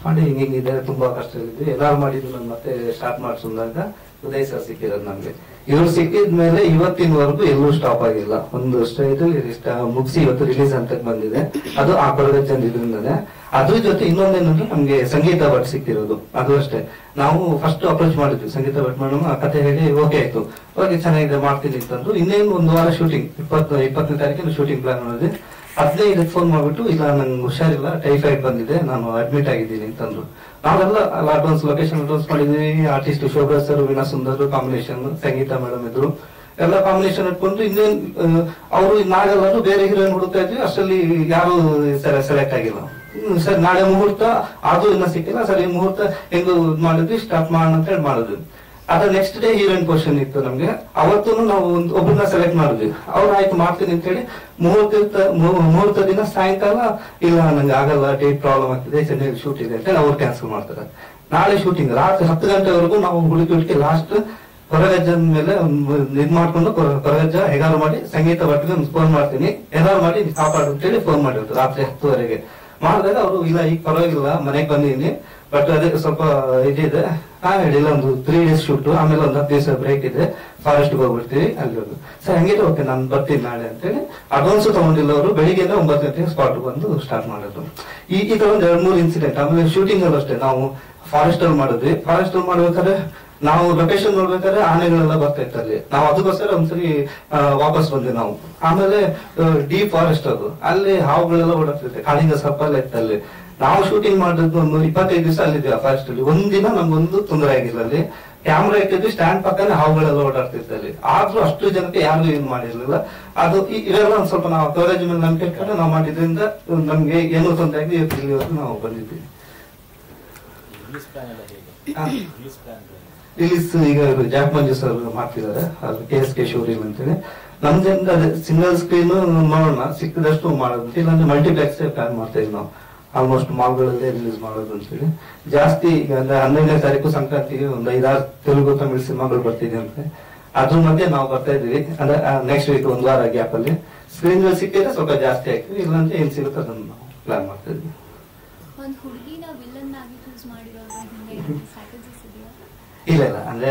ಮಾಡಿ ಹಿಂಗಿದೆ, ತುಂಬಾ ಕಷ್ಟ ಇದ್ವಿ, ಎಲ್ಲಾರು ಮಾಡಿದ್ವಿ. ಮತ್ತೆ ಸ್ಟಾರ್ಟ್ ಮಾಡಿಸಿದಾಗ ಉದಯ ಸರ್ ಸಿಕ್ಕಿರೋದು ನಮ್ಗೆ. ಇವ್ರು ಸಿಕ್ಕಿದ್ಮೇಲೆ ಇವತ್ತಿನವರೆಗೂ ಎಲ್ಲೂ ಸ್ಟಾಪ್ ಆಗಿಲ್ಲ. ಒಂದು ಸ್ಟೇಟ್ ಮುಗಿಸಿ ಇವತ್ತು ರಿಲೀಸ್ ಅಂತ ಬಂದಿದೆ. ಅದು ಆ ಕೊರಗಜ್ಜನ್ ಇದರಿಂದಾನೆ. ಅದ್ರ ಜೊತೆ ಇನ್ನೊಂದೇನಂದ್ರೆ ನಮ್ಗೆ ಸಂಗೀತ ಭಟ್ ಸಿಕ್ಕಿರೋದು. ಅದು ಅಷ್ಟೇ, ನಾವು ಫಸ್ಟ್ ಅಪ್ರೋಚ್ ಮಾಡಿದ್ವಿ ಸಂಗೀತ ಭಟ್ ಮೇಡಮ್, ಆ ಕತೆ ಹೇಳಿ ಓಕೆ ಆಯ್ತು, ಓಕೆ ಚೆನ್ನಾಗಿದೆ ಮಾಡ್ತೀನಿ ಅಂತಂದ್ರು. ಇನ್ನೇನು ಒಂದು ವಾರ ಶೂಟಿಂಗ್, 20ನೇ ತಾರೀಕಿನ ಶೂಟಿಂಗ್ ಪ್ಲಾನ್ ಮಾಡಿದ್ವಿ. 15ಕ್ಕೆ ಫೋನ್ ಮಾಡ್ಬಿಟ್ಟು ಇಲ್ಲ ನಂಗೆ ಹುಷಾರಿಲ್ಲ, ಟೈಫಾಯ್ಡ್ ಬಂದಿದೆ, ನಾನು ಅಡ್ಮಿಟ್ ಆಗಿದ್ದೀನಿ ಅಂತಂದ್ರು. ನಾವೆಲ್ಲ ಅಡ್ವಾನ್ಸ್ ಲೊಕೇಶನ್ ಅಡ್ವಾನ್ಸ್ ಮಾಡಿದ್ವಿ. Artist Shobha sir, Veena Sundar combination, Sangeetha madam ಇದ್ರು, ಎಲ್ಲ ಕಾಂಬಿನೇಷನ್ ಇಟ್ಕೊಂಡು ಇನ್ನೇನ್ ಅವರು ನಾಳೆಲ್ಲರೂ ಬೇರೆ ಹೀರೋಯಿನ್ ಹುಡುಕ್ತಾ ಇದ್ವಿ. ಅಷ್ಟರಲ್ಲಿ ಯಾರು ಸೆಲೆಕ್ಟ್ ಆಗಿಲ್ಲ. ಸರ್ ನಾಳೆ ಮುಹೂರ್ತ, ಅದು ಇನ್ನ ಸಿಕ್ಕಿಲ್ಲ ಸರ್, ಈ ಮುಹೂರ್ತ ಹೆಂಗು ಮಾಡಿದ್ವಿ, ಸ್ಟಾರ್ಟ್ ಮಾಡೋಣ ಅಂತ ಹೇಳಿ ಮಾಡಿದ್ವಿ. ಅದ್ರ ನೆಕ್ಸ್ಟ್ ಡೇ ಹೀರೋಯಿನ್ ಕ್ವಶನ್ ಇತ್ತು ನಮ್ಗೆ. ಅವತ್ತು ನಾವು ಒಬ್ಬರನ್ನ ಸೆಲೆಕ್ಟ್ ಮಾಡಿದ್ವಿ. ಅವ್ರು ಆಯ್ತು ಮಾಡ್ತೀನಿ ಅಂತ ಹೇಳಿ ಮುಹೂರ್ತ ದಿನ ಸಾಯಂಕಾಲ ಇಲ್ಲ ನಂಗೆ ಆಗಲ್ಲ, ಡೇಟ್ ಪ್ರಾಬ್ಲಮ್ ಆಗ್ತಿದೆ, ಚೆನ್ನೈಲಿ ಶೂಟ್ ಇದೆ ಅಂತ ಹೇಳಿ ಅವ್ರು ಕ್ಯಾನ್ಸಲ್ ಮಾಡ್ತಾರೆ. ನಾಳೆ ಶೂಟಿಂಗ್ ರಾತ್ರಿ 10 ಗಂಟೆವರೆಗೂ ನಾವು ಹುಡುಕಿ ಲಾಸ್ಟ್ ಕೊರಗಜ್ಜನ ಮೇಲೆ ಇದ್ ಮಾಡ್ಕೊಂಡು ಕೊರಗಜ್ಜ ಹೆಗಾರು ಮಾಡಿ ಸಂಗೀತ ಭಟ್ಗೆ ಒಂದು ಫೋನ್ ಮಾಡ್ತೀನಿ, ಹೆಗಾರು ಮಾಡಿ ಕಾಪಾಡು ಅಂತೇಳಿ ಫೋನ್ ಮಾಡಿರ್ತಾರೆ ರಾತ್ರಿ 10ವರೆಗೆ. ಮಾಡಿದಾಗ ಅವರು ಇಲ್ಲ ಈಗ ಪರವಾಗಿಲ್ಲ ಮನೆಗೆ ಬಂದಿದ್ದೀನಿ, ಬಟ್ ಅದೇ ಸ್ವಲ್ಪ ಇದಿದೆ, ಹೇಳಿಲ್ಲ ಒಂದು 3 ಡೇಸ್ ಶೂಟ್, ಆಮೇಲೆ ಒಂದು 10 ದಿವಸ ಬ್ರೇಕ್ ಇದೆ, ಫಾರೆಸ್ಟ್ ಹೋಗ್ಬಿಡ್ತೀವಿ ಅಲ್ಲಿ ಹೋಗಿ. ಸರ್ ಹಂಗಿದೆ ಓಕೆ ನಾನು ಬರ್ತೀನಿ ನಾಳೆ ಅಂತೇಳಿ ಅಡ್ವಾನ್ಸ್ ತಗೊಂಡಿಲ್ಲ ಅವರು. ಬೆಳಿಗ್ಗೆ 9 ಗಂಟೆಗೆ ಸ್ಪಾಟ್ ಬಂದು ಸ್ಟಾರ್ಟ್ ಮಾಡಿದ್ರು. ಈ ತರ ಒಂದು 2-3 ಇನ್ಸಿಡೆಂಟ್. ಆಮೇಲೆ ಶೂಟಿಂಗ್ ಅಲ್ಲೂ ಅಷ್ಟೇ, ನಾವು ಫಾರೆಸ್ಟ್ ಅಲ್ಲಿ ಮಾಡಿದ್ವಿ. ಫಾರೆಸ್ಟ್ ಅಲ್ಲಿ ಮಾಡ್ಬೇಕಾದ್ರೆ ನಾವು ಲೊಕೇಶನ್ ನೋಡ್ಬೇಕಾದ್ರೆ ಆನೆಗಳೆಲ್ಲ ಬರ್ತಾ ಇತ್ತು ಅಲ್ಲಿ. ನಾವು ಅದಕ್ಕೋಸ್ಕರ ಒಂದ್ಸರಿ ವಾಪಸ್ ಬಂದ್ವಿ ನಾವು. ಆಮೇಲೆ ಡೀಪ್ ಫಾರೆಸ್ಟ್ ಅದು, ಅಲ್ಲಿ ಹಾವುಗಳೆಲ್ಲ ಓಡಾಡ್ತಿರುತ್ತೆ, ಕಾಳಿಂಗ ಸರ್ಪ ಎಲ್ಲ ಇತ್ತು ಅಲ್ಲಿ. ನಾವು ಶೂಟಿಂಗ್ ಮಾಡಿದ್ದು ಒಂದು 25 ದಿವಸ ಅಲ್ಲಿದ್ವಿ ಆ ಫಾರೆಸ್ಟ್ ಅಲ್ಲಿ. ಒಂದಿನ ನಮ್ಗೊಂದು ತೊಂದರೆ ಆಗಿಲ್ಲ. ಅಲ್ಲಿ ಕ್ಯಾಮ್ರಾ ಇಟ್ಟಿದ್ವಿ, ಸ್ಟ್ಯಾಂಡ್ ಪಕ್ಕನೆ ಹಾವುಗಳೆಲ್ಲ ಓಡಾಡ್ತಿತ್ತು ಅಲ್ಲಿ. ಆದ್ರೂ ಅಷ್ಟು ಜನಕ್ಕೆ ಯಾರಿಗೂ ಏನ್ ಮಾಡಿರ್ಲಿಲ್ಲ. ಅದು ಇವೆಲ್ಲ ಒಂದ್ ಸ್ವಲ್ಪ ನಾವು ಕವರೇಜ್ ಮೇಲೆ ನಂಬಿಕೆ ಇಟ್ಕೊಂಡು ನಾವು ಮಾಡಿದ್ರಿಂದ ನಮ್ಗೆ ಏನೂ ತೊಂದರೆ ಆಗಿ ಇಲ್ಲಿವರೆಗೂ ನಾವು ಬಂದಿದ್ವಿ. ರಿಲೀಸ್ ಈಗ ಜಾಕ್ ಮಂಜು ಸರ್ ಮಾಡ್ತಿದ್ದಾರೆ, ಅದು KSK ಶೋರೀಲ್ ಅಂತೇಳಿ. ನಮ್ದಿಂದ ಅದೇ ಸಿಂಗಲ್ ಸ್ಕ್ರೀನ್ ಮಾಡೋಣ, ಸಿಕ್ಕಿದಷ್ಟು ಮಾಡೋದು, ಇಲ್ಲಾಂದ್ರೆ ಮಲ್ಟಿಪ್ಲೆಕ್ಸ್ ಪ್ಲಾನ್ ಮಾಡ್ತಾ ಇದ್ವಿ ನಾವು. ಆಲ್ಮೋಸ್ಟ್ ಮಾಲ್ಗಳಲ್ಲೇ ರಿಲೀಸ್ ಮಾಡೋದು ಅಂತೇಳಿ. ಜಾಸ್ತಿ ಈಗ ಅಂದ್ರೆ 11ನೇ ತಾರೀಕು ಸಂಕ್ರಾಂತಿಗೆ ಒಂದು 5-6 ತೆಲುಗು ತಮಿಳ್ ಸಿನಿಮಾಗಳು ಬರ್ತಿದೆ ಅಂತೆ. ಅದ್ರ ಮಧ್ಯೆ ನಾವು ಬರ್ತಾ ಇದೀವಿ. ಅಂದ್ರೆ ನೆಕ್ಸ್ಟ್ ವೀಕ್ 1 ವಾರ ಗ್ಯಾಪ್ ಅಲ್ಲಿ ಸ್ಕ್ರೀನ್ ಗಳು ಸಿಕ್ಕಿದ್ರೆ ಸ್ವಲ್ಪ ಜಾಸ್ತಿ ಆಗ್ತೀವಿ, ಇಲ್ಲಾಂದ್ರೆ ಏನ್ ಸಿಗುತ್ತೆ ಅದನ್ನ ನಾವು ಪ್ಲಾನ್ ಮಾಡ್ತಾ ಇದ್ವಿ. ಇಲ್ಲ ಅಂದ್ರೆ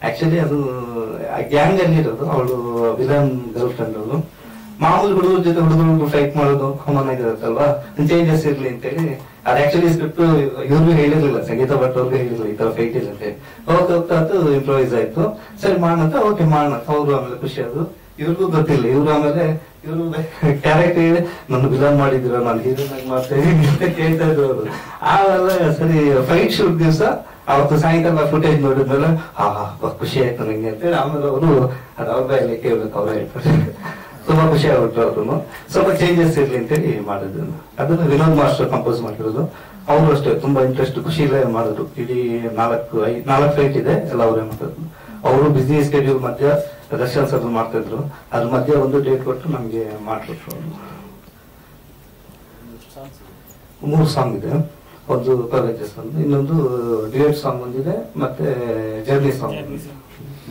ಆಕ್ಚುಲಿ ಅದು ಗ್ಯಾಂಗ್ ಅಲ್ಲಿ ಇರೋದು. ಅವಳು ವಿಲನ್ ಗರ್ಲ್ ಫ್ರೆಂಡ್. ಅವಳು ಮಾಮೂಲಿ ಹುಡುಗರ ಜೊತೆ ಹುಡುಗರು ಫೈಟ್ ಮಾಡೋದು ಕಾಮನ್ ಆಗಿರುತ್ತಲ್ವಾ, ಚೇಂಜಸ್ ಇರ್ಲಿ ಅಂತೇಳಿ. ಅದು ಆಕ್ಚುಲಿ ಸ್ಕ್ರಿಪ್ಟ್ ಇವ್ರಿಗೂ ಹೇಳಿರ್ಲಿಲ್ಲ, ಸಂಗೀತ ಭಟ್ ಅವ್ರಿಗೆ ಹೇಳಿರ್ಲಿಲ್ಲ ಈ ತರ ಫೈಟ್ ಇಲ್ಲ ಅಂತ. ಹೋಗ್ತಾ ಇಂಪ್ರೂವೈಸ್ ಆಯ್ತು. ಸರಿ ಮಾಡೋಣ, ಓಕೆ ಮಾಡೋಣ. ಅವ್ರು ಆಮೇಲೆ ಖುಷಿ ಆದ್ರು. ಇವ್ರಿಗೂ ಗೊತ್ತಿಲ್ಲ. ಇವ್ರು ಆಮೇಲೆ ಇವರು ಕ್ಯಾರೆಕ್ಟರ್ ನನ್ನ ವಿಲನ್ ಮಾಡಿದ್ರು, ನಾನು ಹೀರೋನ್ ಆಗಿ ಮಾಡ್ತೇವೆ ಅಂತ ಕೇಳ್ತಾ ಇದ್ರು ಅವರು. ಆಮೇಲೆ ಸರಿ ಫೈಟ್ ಶೂಟ್ ದಿವಸ ಅವತ್ತು ಸಾಯಂಕಾಲ ಫುಟೇಜ್ ನೋಡಿದ್ಮೇಲೆ ಖುಷಿ ಆಯ್ತು ನಂಗೆ ಅಂತೇಳಿ ಆಮೇಲೆ ಅವರು ಅದು ಅವ್ರ ಬಾಯಲ್ಲಿ ಕೇಳ್ಬೇಕು, ಅವ್ರ ಹೇಳ್ತಾರೆ. ತುಂಬಾ ಖುಷಿ ಆಗ್ಬಿಟ್ರು ಅವ್ರು. ಸ್ವಲ್ಪ ಚೇಂಜಸ್ ಇರ್ಲಿ ಅಂತೇಳಿ ಮಾಡಿದ್ರು. ಅದನ್ನ ವಿನೋದ್ ಮಾಸ್ಟರ್ ಕಂಪೋಸ್ ಮಾಡಿರೋದು. ಅವರು ಅಷ್ಟೇ ತುಂಬಾ ಇಂಟ್ರೆಸ್ಟ್ ಖುಷಿಲೇ ಮಾಡಿದ್ರು. ಇಡೀ 4 ಫೈಟ್ ಇದೆ, ಎಲ್ಲ ಅವರೇ ಮಾಡಿದ್ರು. ಅವರು ಬಿಸಿ ಸ್ಕೆಡ್ಯೂಲ್ ಮಧ್ಯ ದರ್ಶನ್ ಸರ್ ಮಾಡ್ತಾ ಇದ್ರು. ಅದ್ರ ಮಧ್ಯೆ ಒಂದು ಡೇಟ್ ಕೊಟ್ಟು ನಮ್ಗೆ ಮಾಡ್ಬಿಟ್ರು. 3 ಸಾಂಗ್ ಇದೆ. ಒಂದು ಕೊರಗಜ್ಜ ಸಾಂಗ್, ಇನ್ನೊಂದು ಡ್ಯೂಯೆಟ್ ಸಾಂಗ್ ಒಂದಿದೆ, ಮತ್ತೆ ಜರ್ನಿ ಸಾಂಗ್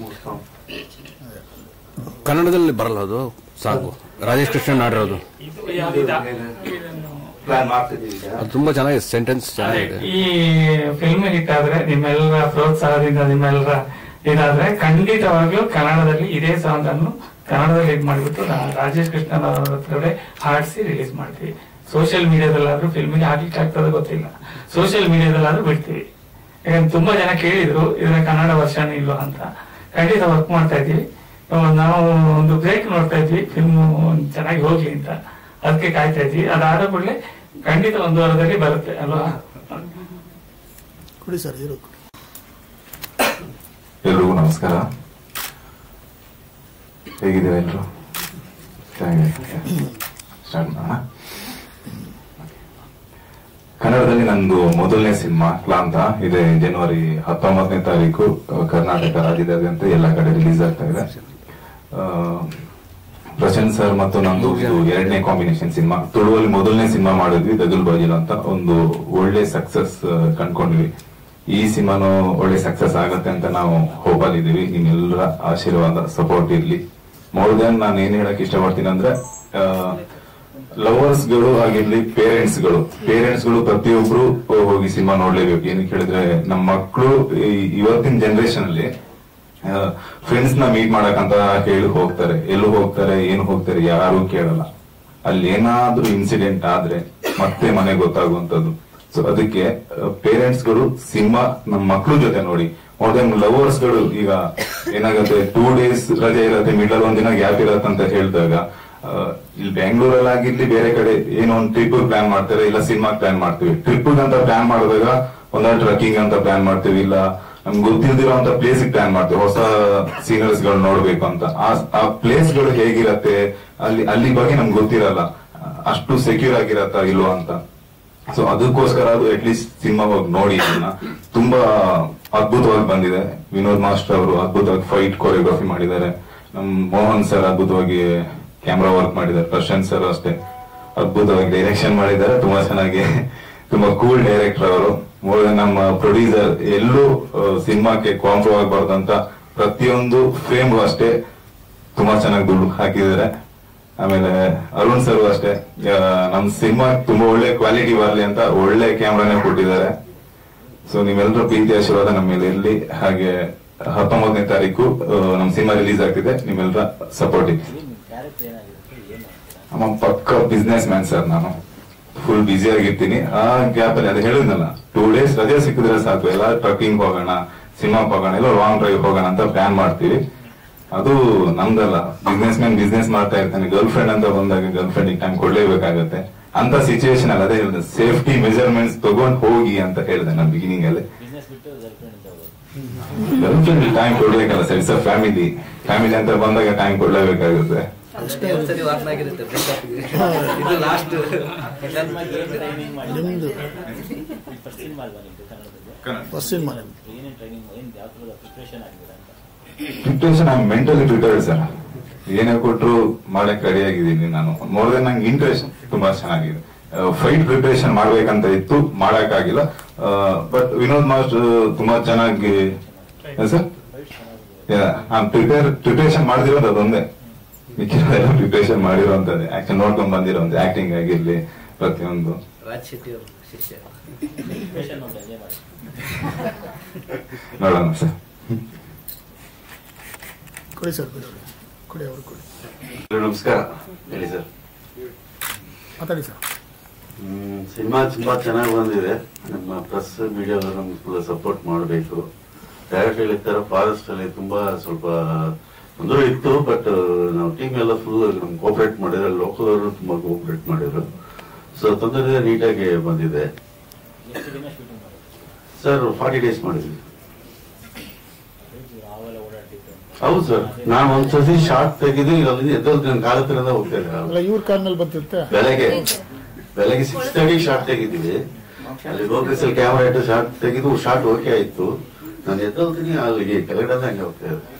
3 ಸಾಂಗ್. ಕನ್ನಡದಲ್ಲಿ ಬರಲ್ಲ ಅದು ಸಾಂಗು, ರಾಜೇಶ್ ಕೃಷ್ಣನ್ ಆಡಿರೋದು. ಪ್ಲಾನ್ ಮಾಡ್ತಿದ್ದೀವಿ. ಅದು ತುಂಬಾ ಚೆನ್ನಾಗಿದೆ, ಸೆಂಟೆನ್ಸ್ ಚೆನ್ನಾಗಿದೆ. ಈ ಫಿಲ್ಮ್ ಹಿಟ್ ಆದ್ರೆ ನಿಮ್ಮೆಲ್ಲರ ಪ್ರೋತ್ಸಾಹದಿಂದ, ನಿಮ್ಮೆಲ್ಲರ ಇದಾದ್ರೆ ಖಂಡಿತವಾಗ್ಲೂ ಕನ್ನಡದಲ್ಲಿ ಇದೇ ಸಾಂಗ್ ಅನ್ನು ಕನ್ನಡದಲ್ಲಿ ಇದು ಮಾಡಿಬಿಟ್ಟು ರಾಜೇಶ್ ಕೃಷ್ಣನ್ ಅವರ ಹತ್ರ ಹಾಡಿಸಿ ರಿಲೀಸ್ ಮಾಡ್ತೀವಿ. ಸೋಷಿಯಲ್ ಮೀಡಿಯಾದಲ್ಲಾದ್ರೂ ಫಿಲ್ಮಿಗೆ ಹಾಕ್ಲಿಕ್ಕೆ ಆಗ್ತದೆ ಗೊತ್ತಿಲ್ಲ, ಸೋಷಿಯಲ್ ಮೀಡಿಯಾದಲ್ಲಾದ್ರೂ ಬಿಡ್ತೀವಿ. ಯಾಕಂದ್ರೆ ತುಂಬಾ ಜನ ಕೇಳಿದ್ರು ಇದರ ಕನ್ನಡ ವರ್ಷನ್ ಇಲ್ವಾ ಅಂತ. ಖಂಡಿತ ವರ್ಕ್ ಮಾಡ್ತಾ ಇದೀವಿ. ನಾವು ಒಂದು ಬ್ರೇಕ್ ನೋಡ್ತಾ ಇದ್ವಿ, ಫಿಲ್ಮ್ ಚೆನ್ನಾಗಿ ಹೋಗ್ಲಿ ಅಂತ, ಅದಕ್ಕೆ ಕಾಯ್ತಾ ಇದ್ವಿ. ಅದಾದ ಕೂಡಲೇ ಖಂಡಿತ 1 ವಾರದಲ್ಲಿ ಬರುತ್ತೆ ಅಲ್ವಾ. ಕೊಡಿ ಸರ್. ಎಲ್ರಿಗೂ ನಮಸ್ಕಾರ. ಹೇಗಿದ್ದೀರಾ ಎಲ್ಲರೂ? ಸ್ಟಾರ್ಟ್ ಮಾಡೋಣ. ಕನ್ನಡದಲ್ಲಿ ನಂದು ಮೊದಲನೇ ಸಿನಿಮಾ ಕ್ಲಾಂತ ಇದೆ. ಜನವರಿ 19ನೇ ತಾರೀಕು ಕರ್ನಾಟಕ ರಾಜ್ಯದಾದ್ಯಂತ ಎಲ್ಲ ಕಡೆ ರಿಲೀಸ್ ಆಗ್ತಾ ಇದೆ. ಪ್ರಶಾಂತ್ ಸರ್ ಮತ್ತು ನಂದು ಇದು 2ನೇ ಕಾಂಬಿನೇಷನ್ ಸಿನಿಮಾ. ತುಳುವಲ್ಲಿ ಮೊದಲನೇ ಸಿನಿಮಾ ಮಾಡಿದ್ವಿ, ದಗುಲ್ ಬಾಜಿಲ್ ಅಂತ. ಒಂದು ಒಳ್ಳೆ ಸಕ್ಸಸ್ ಕಂಡ್ಕೊಂಡ್ವಿ. ಈ ಸಿನಿಮಾನು ಒಳ್ಳೆ ಸಕ್ಸಸ್ ಆಗತ್ತೆ ಅಂತ ನಾವು ಹೋಪಲ್ಲಿ ಇದೀವಿ. ನಿಮ್ಮೆಲ್ಲರ ಆಶೀರ್ವಾದ ಸಪೋರ್ಟ್ ಇರ್ಲಿ. ಮೋರ್ ದೆನ್ ನಾನು ಏನ್ ಹೇಳಕ್ ಇಷ್ಟಪಡ್ತೀನಿ ಅಂದ್ರೆ, ಲವರ್ಸ್ ಗಳು ಆಗಿರ್ಲಿ, ಪೇರೆಂಟ್ಸ್ ಗಳು ಪ್ರತಿಯೊಬ್ರು ಹೋಗಿ ಸಿನಿಮಾ ನೋಡ್ಲೇಬೇಕು. ಏನಕ್ಕೆ ಹೇಳಿದ್ರೆ ನಮ್ಮ ಮಕ್ಕಳು ಇವತ್ತಿನ ಜನರೇಷನ್ ಅಲ್ಲಿ ಫ್ರೆಂಡ್ಸ್ ನ ಮೀಟ್ ಮಾಡಕಂತ ಹೇಳಿ ಹೋಗ್ತಾರೆ, ಎಲ್ಲೂ ಹೋಗ್ತಾರೆ, ಏನು ಹೋಗ್ತಾರೆ ಯಾರು ಕೇಳಲ್ಲ. ಅಲ್ಲಿ ಏನಾದ್ರೂ ಇನ್ಸಿಡೆಂಟ್ ಆದ್ರೆ ಮತ್ತೆ ಮನೆಗೆ ಗೊತ್ತಾಗುವಂತದ್ದು. ಸೊ ಅದಕ್ಕೆ ಪೇರೆಂಟ್ಸ್ ಗಳು ಸಿನಿಮಾ ನಮ್ಮ ಮಕ್ಳ ಜೊತೆ ನೋಡಿ. ಮೋರ್ ದೆನ್ ಲವರ್ಸ್ ಗಳು ಈಗ ಏನಾಗುತ್ತೆ, 2 days ರಜೆ ಇರತ್ತೆ, ಮಿಡಲ್ ಒಂದಿನ ಗ್ಯಾಪ್ ಇರತ್ತೆ ಅಂತ ಹೇಳಿದಾಗ ಇಲ್ಲಿ ಬೆಂಗಳೂರಲ್ಲಿ ಆಗಿರ್ಲಿ ಬೇರೆ ಕಡೆ ಏನೋ ಒಂದು ಟ್ರಿಪ್ ಪ್ಲಾನ್ ಮಾಡ್ತಾರೆ, ಇಲ್ಲ ಸಿನಿಮಾ ಪ್ಲಾನ್ ಮಾಡ್ತೀವಿ. ಟ್ರಿಪ್ ಅಂತ ಪ್ಲಾನ್ ಮಾಡಿದಾಗ ಒಂದೊಂದು ಟ್ರಕ್ಕಿಂಗ್ ಅಂತ ಪ್ಲಾನ್ ಮಾಡ್ತೀವಿ, ಇಲ್ಲ ನಮ್ಗೆ ಗೊತ್ತಿಲ್ದಿರೋ ಅಂತ ಪ್ಲೇಸ್ ಪ್ಲಾನ್ ಮಾಡ್ತೀವಿ, ಹೊಸ ಸೀನರೀಸ್ ಗಳು ನೋಡ್ಬೇಕು ಅಂತ. ಆ ಪ್ಲೇಸ್ ಗಳು ಹೇಗಿರತ್ತೆ, ಅಲ್ಲಿ ಬಗ್ಗೆ ನಮ್ಗೆ ಗೊತ್ತಿರಲ್ಲ, ಅಷ್ಟು ಸೆಕ್ಯೂರ್ ಆಗಿರತ್ತ ಇಲ್ವೋ ಅಂತ. ಸೊ ಅದಕ್ಕೋಸ್ಕರ ಅದು ಅಟ್ಲೀಸ್ಟ್ ಸಿನಿಮಾ ಹೋಗಿ ನೋಡಿ. ತುಂಬಾ ಅದ್ಭುತವಾಗಿ ಬಂದಿದೆ. ವಿನೋದ್ ಮಾಸ್ಟರ್ ಅವರು ಅದ್ಭುತವಾಗಿ ಫೈಟ್ ಕೊರಿಯೋಗ್ರಫಿ ಮಾಡಿದ್ದಾರೆ. ನಮ್ ಮೋಹನ್ ಸರ್ ಅದ್ಭುತವಾಗಿ ಕ್ಯಾಮ್ರಾ ವರ್ಕ್ ಮಾಡಿದ್ದಾರೆ. ಪ್ರಶಾಂತ್ ಸರ್ ಅಷ್ಟೇ ಅದ್ಭುತವಾಗಿ ಡೈರೆಕ್ಷನ್ ಮಾಡಿದ್ದಾರೆ. ತುಂಬಾ ಚೆನ್ನಾಗಿ, ತುಂಬಾ ಕೂಲ್ ಡೈರೆಕ್ಟರ್ ಅವರು. ನಮ್ಮ ಪ್ರೊಡ್ಯೂಸರ್ ಎಲ್ಲೂ ಸಿನಿಮಾಕ್ಕೆ ಕಾಂಪ್ರೋ ಆಗಬಾರ್ದಂತ ಪ್ರತಿಯೊಂದು ಫ್ರೇಮ್ಗೂ ಅಷ್ಟೇ ತುಂಬಾ ಚೆನ್ನಾಗಿ ದುಡ್ಡು ಹಾಕಿದ್ದಾರೆ. ಆಮೇಲೆ ಅರುಣ್ ಸರ್ ಅಷ್ಟೇ ನಮ್ ಸಿನಿಮಾ ತುಂಬಾ ಒಳ್ಳೆ ಕ್ವಾಲಿಟಿ ಬರಲಿ ಅಂತ ಒಳ್ಳೆ ಕ್ಯಾಮ್ರಾನೇ ಕೊಟ್ಟಿದ್ದಾರೆ. ಸೊ ನೀವೆಲ್ಲರೂ ಪ್ರೀತಿ ಆಶೀರ್ವಾದ ನಮ್ಮ ಮೇಲೆ ಇರಲಿ. ಹಾಗೆ 19ನೇ ತಾರೀಕು ನಮ್ ಸಿನಿಮಾ ರಿಲೀಸ್ ಆಗ್ತಿದೆ, ನಿಮ್ಮೆಲ್ಲರ ಸಪೋರ್ಟ್ ಇದೆ. ನಮ್ಮ ಪಕ್ಕ ಬಿಸ್ನೆಸ್ ಮ್ಯಾನ್ ಸರ್, ನಾನು ಫುಲ್ ಬ್ಯುಸಿ ಆಗಿರ್ತೀನಿ. ಆ ಗ್ಯಾಪ್ ಅಲ್ಲಿ ಅದು ಹೇಳಿದ್ನಲ್ಲ, 2 days ರಜೆ ಸಿಕ್ಕಿದ್ರೆ ಸಾಕು, ಎಲ್ಲ ಟ್ರಕ್ಕಿಂಗ್ ಹೋಗೋಣ, ಸಿನಿಮಾಗೆ ಹೋಗೋಣ, ಎಲ್ಲ ಲಾಂಗ್ ಡ್ರೈವ್ ಹೋಗೋಣ ಅಂತ ಪ್ಲಾನ್ ಮಾಡ್ತೀವಿ. ಅದು ನಮ್ದಲ್ಲ, ಬಿಸ್ನೆಸ್ ಮ್ಯಾನ್ ಬಿಸ್ನೆಸ್ ಮಾಡ್ತಾ ಇರ್ತಾನೆ. ಗರ್ಲ್ ಫ್ರೆಂಡ್ ಅಂತ ಬಂದಾಗ ಗರ್ಲ್ ಫ್ರೆಂಡ್ ಟೈಮ್ ಕೊಡ್ಲೇಬೇಕಾಗತ್ತೆ. ಅಂತ ಸಿಚುವೇಶನ್ ಅಲ್ಲಿ ಅದೇ ಹೇಳಿದೆ, ಸೇಫ್ಟಿ ಮೆಜರ್ಮೆಂಟ್ಸ್ ತಗೊಂಡ್ ಹೋಗಿ ಅಂತ ಹೇಳಿದೆ ನಾನು ಬಿಗಿನಿಂಗ್ ಅಲ್ಲಿ. ಗರ್ಲ್ ಫ್ರೆಂಡ್ ಟೈಮ್ ಕೊಡ್ಬೇಕಲ್ಲ ಸರ್, ಇಟ್ಸ್ ಅ ಫ್ಯಾಮಿಲಿ ಅಂತ ಬಂದಾಗ ಟೈಮ್ ಕೊಡ್ಲೇಬೇಕಾಗುತ್ತೆ. Preparation I mentally prepared sir. ಏನೇ ಕೊಟ್ರು ಮಾಡಕ್ ರೆಡಿ ಆಗಿದ್ದೀನಿ ನಾನು. ಮೋರ್ ದೆನ್ ನಂಗೆ ಇಂಟ್ರೆಸ್ಟ್ ತುಂಬಾ ಚೆನ್ನಾಗಿದೆ. ಫೈಟ್ ಪ್ರಿಪರೇಷನ್ ಮಾಡ್ಬೇಕಂತ ಇತ್ತು, ಮಾಡಕ್ ಆಗಿಲ್ಲ. ಬಟ್ ವಿನೋದ್ ಮಾಸ್ಟರ್ ತುಂಬಾ ಚೆನ್ನಾಗಿ ಸರ್ ಪ್ರಿಪರೇಷನ್ ಮಾಡ್ದಿರೋದು ಅದೊಂದೇ, ಪ್ರಿಪರೇಷನ್ ಮಾಡಿರೋಂಥದ್ದೇ. ಆಕ್ಚುಲಿ ನೋಡ್ಕೊಂಡ್ ಬಂದಿರೋದು ಆಕ್ಟಿಂಗ್ ಆಗಿರ್ಲಿ ಪ್ರತಿಯೊಂದು. ನೋಡೋಣ ಸರ್. ಕೊಡಿ ಸರ್, ಕೊಡಿ ಅವರು ಕೊಡಿ. ನಮಸ್ಕಾರ. ಹೇಳಿ ಸರ್. ಮಾತಾಡಿ ಸರ್. ಸಿನಿಮಾ ತುಂಬಾ ಚೆನ್ನಾಗಿ ಬಂದಿದೆ. ನಮ್ಮ ಪ್ರೆಸ್ ಮೀಡಿಯಾ ನಮ್ಗೆ ಫುಲ್ ಸಪೋರ್ಟ್ ಮಾಡಬೇಕು. ಡೈರೆಕ್ಟ್ ಹೇಳಿರ್ತಾರೆ, ಫಾರೆಸ್ಟ್ ಅಲ್ಲಿ ತುಂಬಾ ಸ್ವಲ್ಪ ತೊಂದರೆ ಇತ್ತು, ಬಟ್ ನಾವು ಟೀಮ್ ಎಲ್ಲ ಫುಲ್ ನಮ್ಗೆ ಕೋಆಪರೇಟ್ ಮಾಡಿದ್ರೆ, ಲೋಕಲ್ ಅವರು ತುಂಬಾ ಕೋಆಪರೇಟ್ ಮಾಡಿದ್ರು. ಸೊ ತೊಂದರೆ ನೀಟಾಗಿ ಬಂದಿದೆ ಸರ್. 40 days ಮಾಡಿದ್ವಿ. ಹೌದು ಸರ್, ನಾನು ಒಂದ್ಸತಿ ಶಾರ್ಟ್ ತೆಗೆದು ಎದ್ದೊಂದು ಕಾಲ ಹತ್ತಿರದ ಹೋಗ್ತಾ ಇದ್ದೆ. ಇವ್ರ ಕಾರ್ನಲ್ಲಿ ಬರ್ತಿರುತ್ತೆ. ಬೆಳಗ್ಗೆ 6:30 ಶಾರ್ಟ್ ತೆಗಿದ್ದೀವಿ. ಅಲ್ಲಿ ಲೋಕೇಶನ್ ಕ್ಯಾಮರಾ ಇಟ್ಟು ಶಾರ್ಟ್ ತೆಗೆದು ಶಾರ್ಟ್ ಓಕೆ ಆಯ್ತು. ನಾನು ಎದ್ದೋಗ್ತೀನಿ, ಅಲ್ಲಿಗೆ ಕೆಳಗಡೆ ಹಂಗೆ ಹೋಗ್ತಾ ಇದ್ದೆ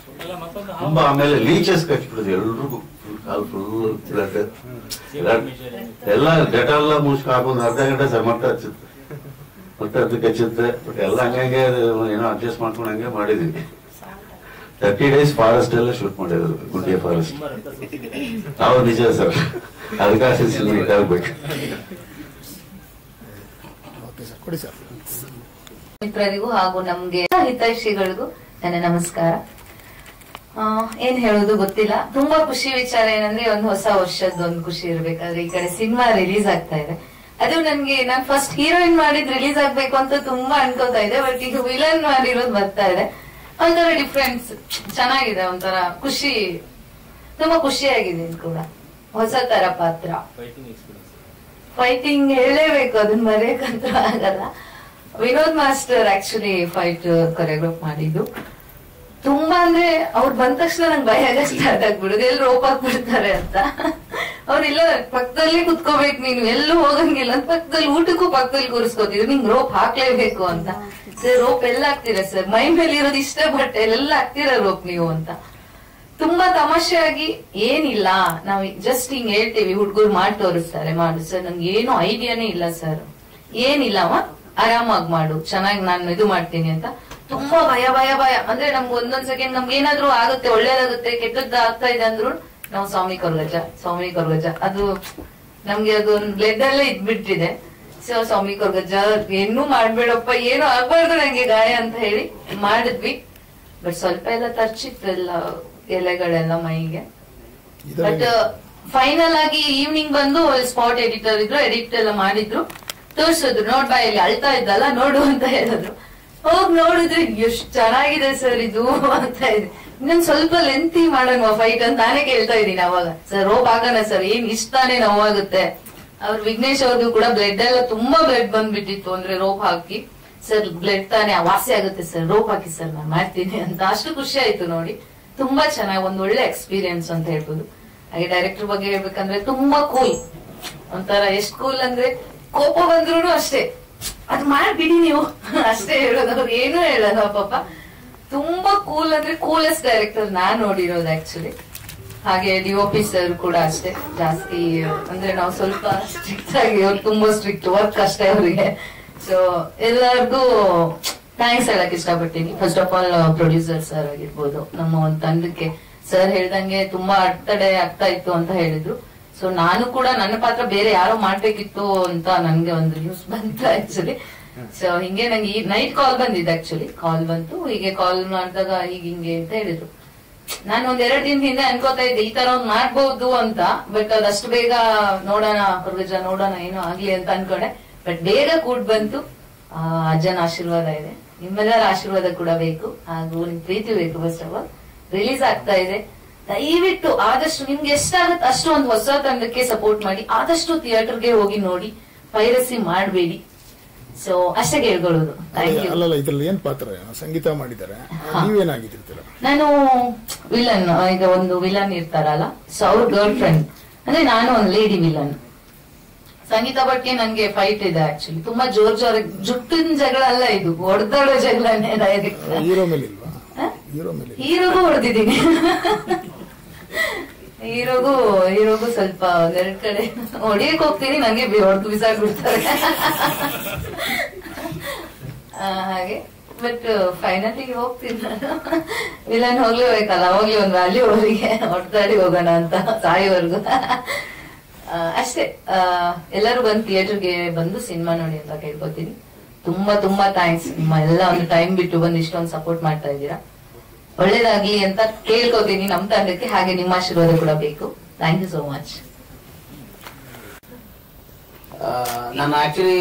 ತುಂಬಾ. ಆಮೇಲೆ ಲೀಚಸ್ ಕಚ್ಬಿಡುದು ಎಲ್ರಿಗೂ, ಕಾಲ್ ಫುಲ್ ಎಲ್ಲ ಡೆಟಾಲ್ ಮುಚ್ಕ ಹಾಕೊಂಡ್ ಅರ್ಧ ಗಂಟೆ ಸರ್ ಮತ್ತೆ ಹಚ್ಚುತ್ತೆ, ಮತ್ತೆ ಅದಕ್ಕೆ ಹಚ್ಚುತ್ತೆ. ಬಟ್ ಎಲ್ಲ ಹಂಗೆ ಏನೋ ಅಡ್ಜಸ್ಟ್ ಮಾಡ್ಕೊಂಡು ಹಂಗೆ ಮಾಡಿದೀವಿ. 30 days ಫಾರೆಸ್ಟ್ ಎಲ್ಲ ಶೂಟ್ ಮಾಡಿದ್ರು, ಗುಂಡಿಯ ಫಾರೆಸ್ಟ್. ನಾವು ನಿಜ ಸರ್, ಅದಕ್ಕಾಗಿ ಇದಾಗಬೇಕು. ಮಿತ್ರರಿಗೂ ಹಾಗೂ ನಮ್ಗೆ ಹಿತೈಷಿಗಳಿಗೂ ನನ್ನ ನಮಸ್ಕಾರ. ಏನ್ ಹೇಳೋದು ಗೊತ್ತಿಲ್ಲ. ತುಂಬಾ ಖುಷಿ ವಿಚಾರ ಏನಂದ್ರೆ, ಒಂದು ಹೊಸ ವರ್ಷದ ಒಂದು ಖುಷಿ ಇರ್ಬೇಕಾದ್ರೆ ಈ ಕಡೆ ಸಿನಿಮಾ ರಿಲೀಸ್ ಆಗ್ತಾ ಇದೆ. ಅದು ನನ್ಗೆ, ನಾನ್ ಫಸ್ಟ್ ಹೀರೋಯಿನ್ ಮಾಡಿದ್ ರಿಲೀಸ್ ಆಗ್ಬೇಕು ಅಂತ ತುಂಬಾ ಅನ್ಕೋತಾ ಇದೆ. ಬಟ್ ಈಗ ವಿಲನ್ ಮಾಡಿರೋದು ಬರ್ತಾ ಇದೆ. ಒಂಥರ ಡಿಫ್ರೆನ್ಸ್ ಚೆನ್ನಾಗಿದೆ, ಒಂಥರ ಖುಷಿ, ತುಂಬಾ ಖುಷಿಯಾಗಿದ್ದೀನಿ ಕೂಡ. ಹೊಸ ತರ ಪಾತ್ರ, ಫೈಟಿಂಗ್ ಹೇಳಲೇಬೇಕು, ಅದನ್ನ ಮರೆಯಕ್ಕಂತ ಆಗಲ್ಲ. Vinod master actually fight choreograph ಮಾಡಿದ್ದು. ತುಂಬಾ ಅಂದ್ರೆ ಅವ್ರು ಬಂದ ತಕ್ಷಣ ನಂಗೆ ಭಯ ಸ್ಟಾರ್ಟ್ ಆಗ್ಬಿಡುದು, ಎಲ್ಲಿ ರೋಪ್ ಹಾಕ್ಬಿಡ್ತಾರೆ ಅಂತ. ಅವ್ರಿಲ್ಲ ಪಕ್ಕದಲ್ಲಿ ಕುತ್ಕೋಬೇಕು, ನೀನು ಎಲ್ಲೂ ಹೋಗಂಗಿಲ್ಲ ಅಂತ ಪಕ್ಕದಲ್ಲಿ, ಊಟಕ್ಕೂ ಪಕ್ಕದಲ್ಲಿ ಕೂರಿಸ್ಕೋತಿದ್ರು, ನಿಂಗ್ ರೋಪ್ ಹಾಕ್ಲೇಬೇಕು ಅಂತ. ಸರ್ ರೋಪ್ ಎಲ್ಲ ಹಾಕ್ತೀರಾ ಸರ್? ಮೈ ಮೇಲೆ ಇರೋದು ಇಷ್ಟ ಬಟ್ಟೆ ಎಲ್ಲ ಹಾಕ್ತೀರಾ ರೋಪ್ ನೀವು ಅಂತ. ತುಂಬಾ ತಮಾಷೆಯಾಗಿ, ಏನಿಲ್ಲ ನಾವ್ ಜಸ್ಟ್ ಹಿಂಗ್ ಹೇಳ್ತೀವಿ, ಹುಡ್ಗರು ಮಾಡಿ ತೋರಿಸ್ತಾರೆ, ಮಾಡು ಸರ್, ನಂಗೆ ಏನು ಐಡಿಯಾನೇ ಇಲ್ಲ ಸರ್, ಏನಿಲ್ಲವ ಆರಾಮಾಗಿ ಮಾಡು, ಚೆನ್ನಾಗಿ ನಾನು ಇದು ಮಾಡ್ತೀನಿ ಅಂತ. ತುಂಬಾ ಭಯ ಭಯ ಭಯ ಅಂದ್ರೆ ನಮ್ಗೆ ಒಂದೊಂದ್ ಸೆಕೆಂಡ್ ನಮ್ಗೆ ಏನಾದ್ರು ಆಗುತ್ತೆ, ಒಳ್ಳೇದಾಗುತ್ತೆ, ಕೆಟ್ಟದ್ದು ಆಗ್ತಾ ಇದೆ ಅಂದ್ರು ನಾವು ಸ್ವಾಮಿ ಕೊರ್ಗಜ್ಜ ಅದು ನಮ್ಗೆ ಅದು ಒಂದು ಬ್ಲಡ್ ಅಲ್ಲೇ ಇದ್ಬಿಟ್ಟಿದೆ. ಸೊ ಸ್ವಾಮಿ ಕೊರ್ಗಜ್ಜ, ಏನೂ ಮಾಡ್ಬೇಡಪ್ಪ, ಏನು ಆಗ್ಬಾರ್ದು ನಂಗೆ ಗಾಯ ಅಂತ ಹೇಳಿ ಮಾಡಿದ್ವಿ. ಬಟ್ ಸ್ವಲ್ಪ ಎಲ್ಲ ತರ್ಚಿತ್ತೆಲ್ಲ ಎಲೆಗಳೆಲ್ಲ ಮೈಗೆ. ಬಟ್ ಫೈನಲ್ ಆಗಿ ಈವ್ನಿಂಗ್ ಬಂದು ಸ್ಪಾಟ್ ಎಡಿಟರ್ ಇದ್ರು, ಎಡಿಟ್ ಎಲ್ಲ ಮಾಡಿದ್ರು, ತೋರ್ಸಿದ್ರು, ನೋಡ್ಬಾ ಇಲ್ಲಿ ಅಳ್ತಾ ಇದ್ದಲ್ಲ ನೋಡು ಅಂತ ಹೇಳಿದ್ರು. ಹೋಗ್ ನೋಡಿದ್ರೆ ಎಷ್ಟ್ ಚೆನ್ನಾಗಿದೆ ಸರ್ ಇದು ಅಂತ ಇದೆ. ಇನ್ನೊಂದ್ ಸ್ವಲ್ಪ ಲೆಂತಿ ಮಾಡೋಣ ಫೈಟ್ ಅಂತ ನಾನೇ ಕೇಳ್ತಾ ಇದೀನಿ ಅವಾಗ. ಸರ್ ರೋಪ್ ಹಾಕೋಣ ಸರ್, ಏನ್ ಇಷ್ಟಾನೇ ನೋವಾಗುತ್ತೆ. ಅವ್ರು ವಿಘ್ನೇಶ್ ಅವ್ರದ್ದು ಕೂಡ ಬ್ಲಡ್ ಎಲ್ಲ ತುಂಬಾ ಬ್ಲಡ್ ಬಂದ್ಬಿಟ್ಟಿತ್ತು, ಅಂದ್ರೆ ರೋಪ್ ಹಾಕಿ. ಸರ್ ಬ್ಲಡ್ ತಾನೇ ವಾಸಿ ಆಗುತ್ತೆ ಸರ್, ರೋಪ್ ಹಾಕಿ ಸರ್ ನಾನು ಮಾಡ್ತೀನಿ ಅಂತ. ಅಷ್ಟು ಖುಷಿ ಆಯ್ತು ನೋಡಿ. ತುಂಬಾ ಚೆನ್ನಾಗಿ ಒಂದ್ ಒಳ್ಳೆ ಎಕ್ಸ್ಪೀರಿಯನ್ಸ್ ಅಂತ ಹೇಳ್ಬೋದು. ಹಾಗೆ ಡೈರೆಕ್ಟರ್ ಬಗ್ಗೆ ಹೇಳ್ಬೇಕಂದ್ರೆ ತುಂಬಾ ಕೂಲ್, ಒಂಥರ ಎಷ್ಟ್ ಕೂಲ್ ಅಂದ್ರೆ ಕೋಪ ಬಂದ್ರು ಅಷ್ಟೇ ಅದ್ ಮಾಡ್ಬಿಡಿ ನೀವು ಅಷ್ಟೇ ಹೇಳೋದು, ಅವ್ರು ಏನೂ ಹೇಳಲ್ಲ ಪಾಪ. ತುಂಬಾ ಕೂಲ್ ಅಂದ್ರೆ ಕೂಲೆಸ್ಟ್ ಡೈರೆಕ್ಟರ್ ನಾನ್ ನೋಡಿರೋದು ಆಕ್ಚುಲಿ. ಹಾಗೆ ಡಿಒಪಿ ಸರ್ ಕೂಡ ಅಷ್ಟೇ, ಜಾಸ್ತಿ ಅಂದ್ರೆ ನಾವು ಸ್ವಲ್ಪ ಸ್ಟ್ರಿಕ್ಟ್ ಆಗಿ, ಅವ್ರು ತುಂಬಾ ಸ್ಟ್ರಿಕ್ಟ್, ವರ್ಕ್ ಅಷ್ಟೇ ಅವರಿಗೆ. ಸೊ ಎಲ್ಲರಿಗೂ ಥ್ಯಾಂಕ್ಸ್ ಹೇಳಕ್ ಇಷ್ಟಪಡ್ತೀನಿ. First of all producer sir ಆಗಿರ್ಬೋದು, ನಮ್ಮ ಒಂದು ತಂಡಕ್ಕೆ ಸರ್ ಹೇಳ್ದಂಗೆ ತುಂಬಾ ಅಡೆತಡೆ ಆಗ್ತಾ ಇತ್ತು ಅಂತ ಹೇಳಿದ್ರು. ಸೊ ನಾನು ಕೂಡ ನನ್ನ ಪಾತ್ರ ಬೇರೆ ಯಾರೋ ಮಾಡ್ಬೇಕಿತ್ತು ಅಂತ ನನ್ಗೆ ಒಂದು ನ್ಯೂಸ್ ಬಂತು ಆಕ್ಚುಲಿ. ಸೊ ಹಿಂಗೆ ನಂಗೆ ಈ ನೈಟ್ ಕಾಲ್ ಬಂದಿದೆ ಆಕ್ಚುಲಿ. ಕಾಲ್ ಬಂತು, ಹೀಗೆ ಕಾಲ್ ಮಾಡಿದಾಗ ಹಿಂಗೆ ಅಂತ ಹೇಳಿದ್ರು. ನಾನು ಒಂದ್ 2 ದಿನದ ಹಿಂದೆ ಅನ್ಕೋತಾ ಇದ್ದೆ ಈ ತರ ಒಂದ್ ಮಾಡ್ಬೋದು ಅಂತ, ಬಟ್ ಅದಷ್ಟು ಬೇಗ ನೋಡೋಣ ಹೊರಗಜ ನೋಡೋಣ ಏನೋ ಆಗ್ಲಿ ಅಂತ ಅನ್ಕೊಂಡೆ. ಬಟ್ ಬೇಗ ಕೂಡ್ ಬಂತು. ಅಜ್ಜನ ಆಶೀರ್ವಾದ ಇದೆ, ನಿಮ್ಮೆಲ್ಲರ ಆಶೀರ್ವಾದ ಕೂಡ ಬೇಕು, ಹಾಗೂ ನಿಮ್ ಪ್ರೀತಿ ಬೇಕು. ಫಸ್ಟ್ ಆಫ್ ಆಲ್ ರಿಲೀಸ್ ಆಗ್ತಾ ಇದೆ, ದಯವಿಟ್ಟು ಆದಷ್ಟು ನಿಮ್ಗೆ ಎಷ್ಟಾಗುತ್ತೆ ಅಷ್ಟು ಒಂದು ಹೊಸ ತಂಡಕ್ಕೆ ಸಪೋರ್ಟ್ ಮಾಡಿ. ಆದಷ್ಟು ಥಿಯೇಟರ್ಗೆ ಹೋಗಿ ನೋಡಿ, ಪೈರಸಿ ಮಾಡಬೇಡಿ. ಸೊ ಅಷ್ಟೇ ಕೇಳ್ಕೊಳ್ಳೋದು. Thank you. ಅಲ್ಲಲ್ಲ, ಇದ್ರಲ್ಲಿ ಏನ್ ಪಾತ್ರ ಸಂಗೀತ ಮಾಡಿದ್ದಾರೆ, ನೀವೇನಾಗಿರ್ತೀರ? ನಾನು ವಿಲನ್. ಈಗ ಒಂದು ವಿಲನ್ ಇರ್ತಾರಲ್ಲ, ಸೊ ಅವ್ರ ಗರ್ಲ್ ಫ್ರೆಂಡ್ ಅಂದ್ರೆ ನಾನು ಒಂದು ಲೇಡಿ ವಿಲನ್. ಸಂಗೀತ ಬಗ್ಗೆ ನನ್ಗೆ ಫೈಟ್ ಇದೆ ಆಕ್ಚುಲಿ, ತುಂಬಾ ಜೋರ್ ಜುಟ್ಟಿನ ಜಗಳ ಅಲ್ಲ, ಇದು ಹೊಡೆದಾಡೋ ಜಗಳನೇ ಡೈರೆಕ್ಟ್. ಹೀರೋ ಮೇಲೆ ಇಲ್ವಾ? ಹೀರೋಗೂ ಹೊಡೆದಿದ್ದೀನಿ. ಹೀರೋಗೂ ಸ್ವಲ್ಪ 2 ಕಡೆ ಹೊಡಿಯಕ್ ಹೋಗ್ತೀನಿ, ನಂಗೆ ಹೊಡೆದು ಬಿಸಾಕ್ಬಿಡ್ತಾರೆ ಹಾಗೆ. ಬಟ್ ಫೈನಲಿ ಹೋಗ್ತೀನಿ ನಾನು. ವಿಲನ್ ಹೋಗ್ಲೇಬೇಕಲ್ಲ, ಹೋಗ್ಲಿ ಒಂದ್ ವ್ಯಾಲ್ಯೂ ಅವರಿಗೆ, ಹೊಡೆದಾಡಿ ಹೋಗೋಣ ಅಂತ ಸಾಯೋವರೆಗೂ ಅಷ್ಟೇ. ಎಲ್ಲರೂ ಬಂದು ಥಿಯೇಟರ್ಗೆ ಬಂದು ಸಿನಿಮಾ ನೋಡಿ ಅಂತ ಕೇಳ್ಕೊತೀನಿ. ತುಂಬಾ ತುಂಬಾ ಥ್ಯಾಂಕ್ಸ್, ನಿಮ್ಮ ಎಲ್ಲ ಒಂದು ಟೈಮ್ ಬಿಟ್ಟು ಬಂದು ಇಷ್ಟೊಂದು ಸಪೋರ್ಟ್ ಮಾಡ್ತಾ ಇದ್ದೀರಾ. ಒಳ್ಳೇದಾಗ್ಲಿ ಅಂತ ಕೇಳ್ಕೊತೀನಿ ನಮ್ ತಂಡಕ್ಕೆ, ಹಾಗೆ ನಿಮ್ಮ ಆಶೀರ್ವಾದ ಕೂಡ ಬೇಕು. Thank you so much. ನಾನು ಆಕ್ಚುಲಿ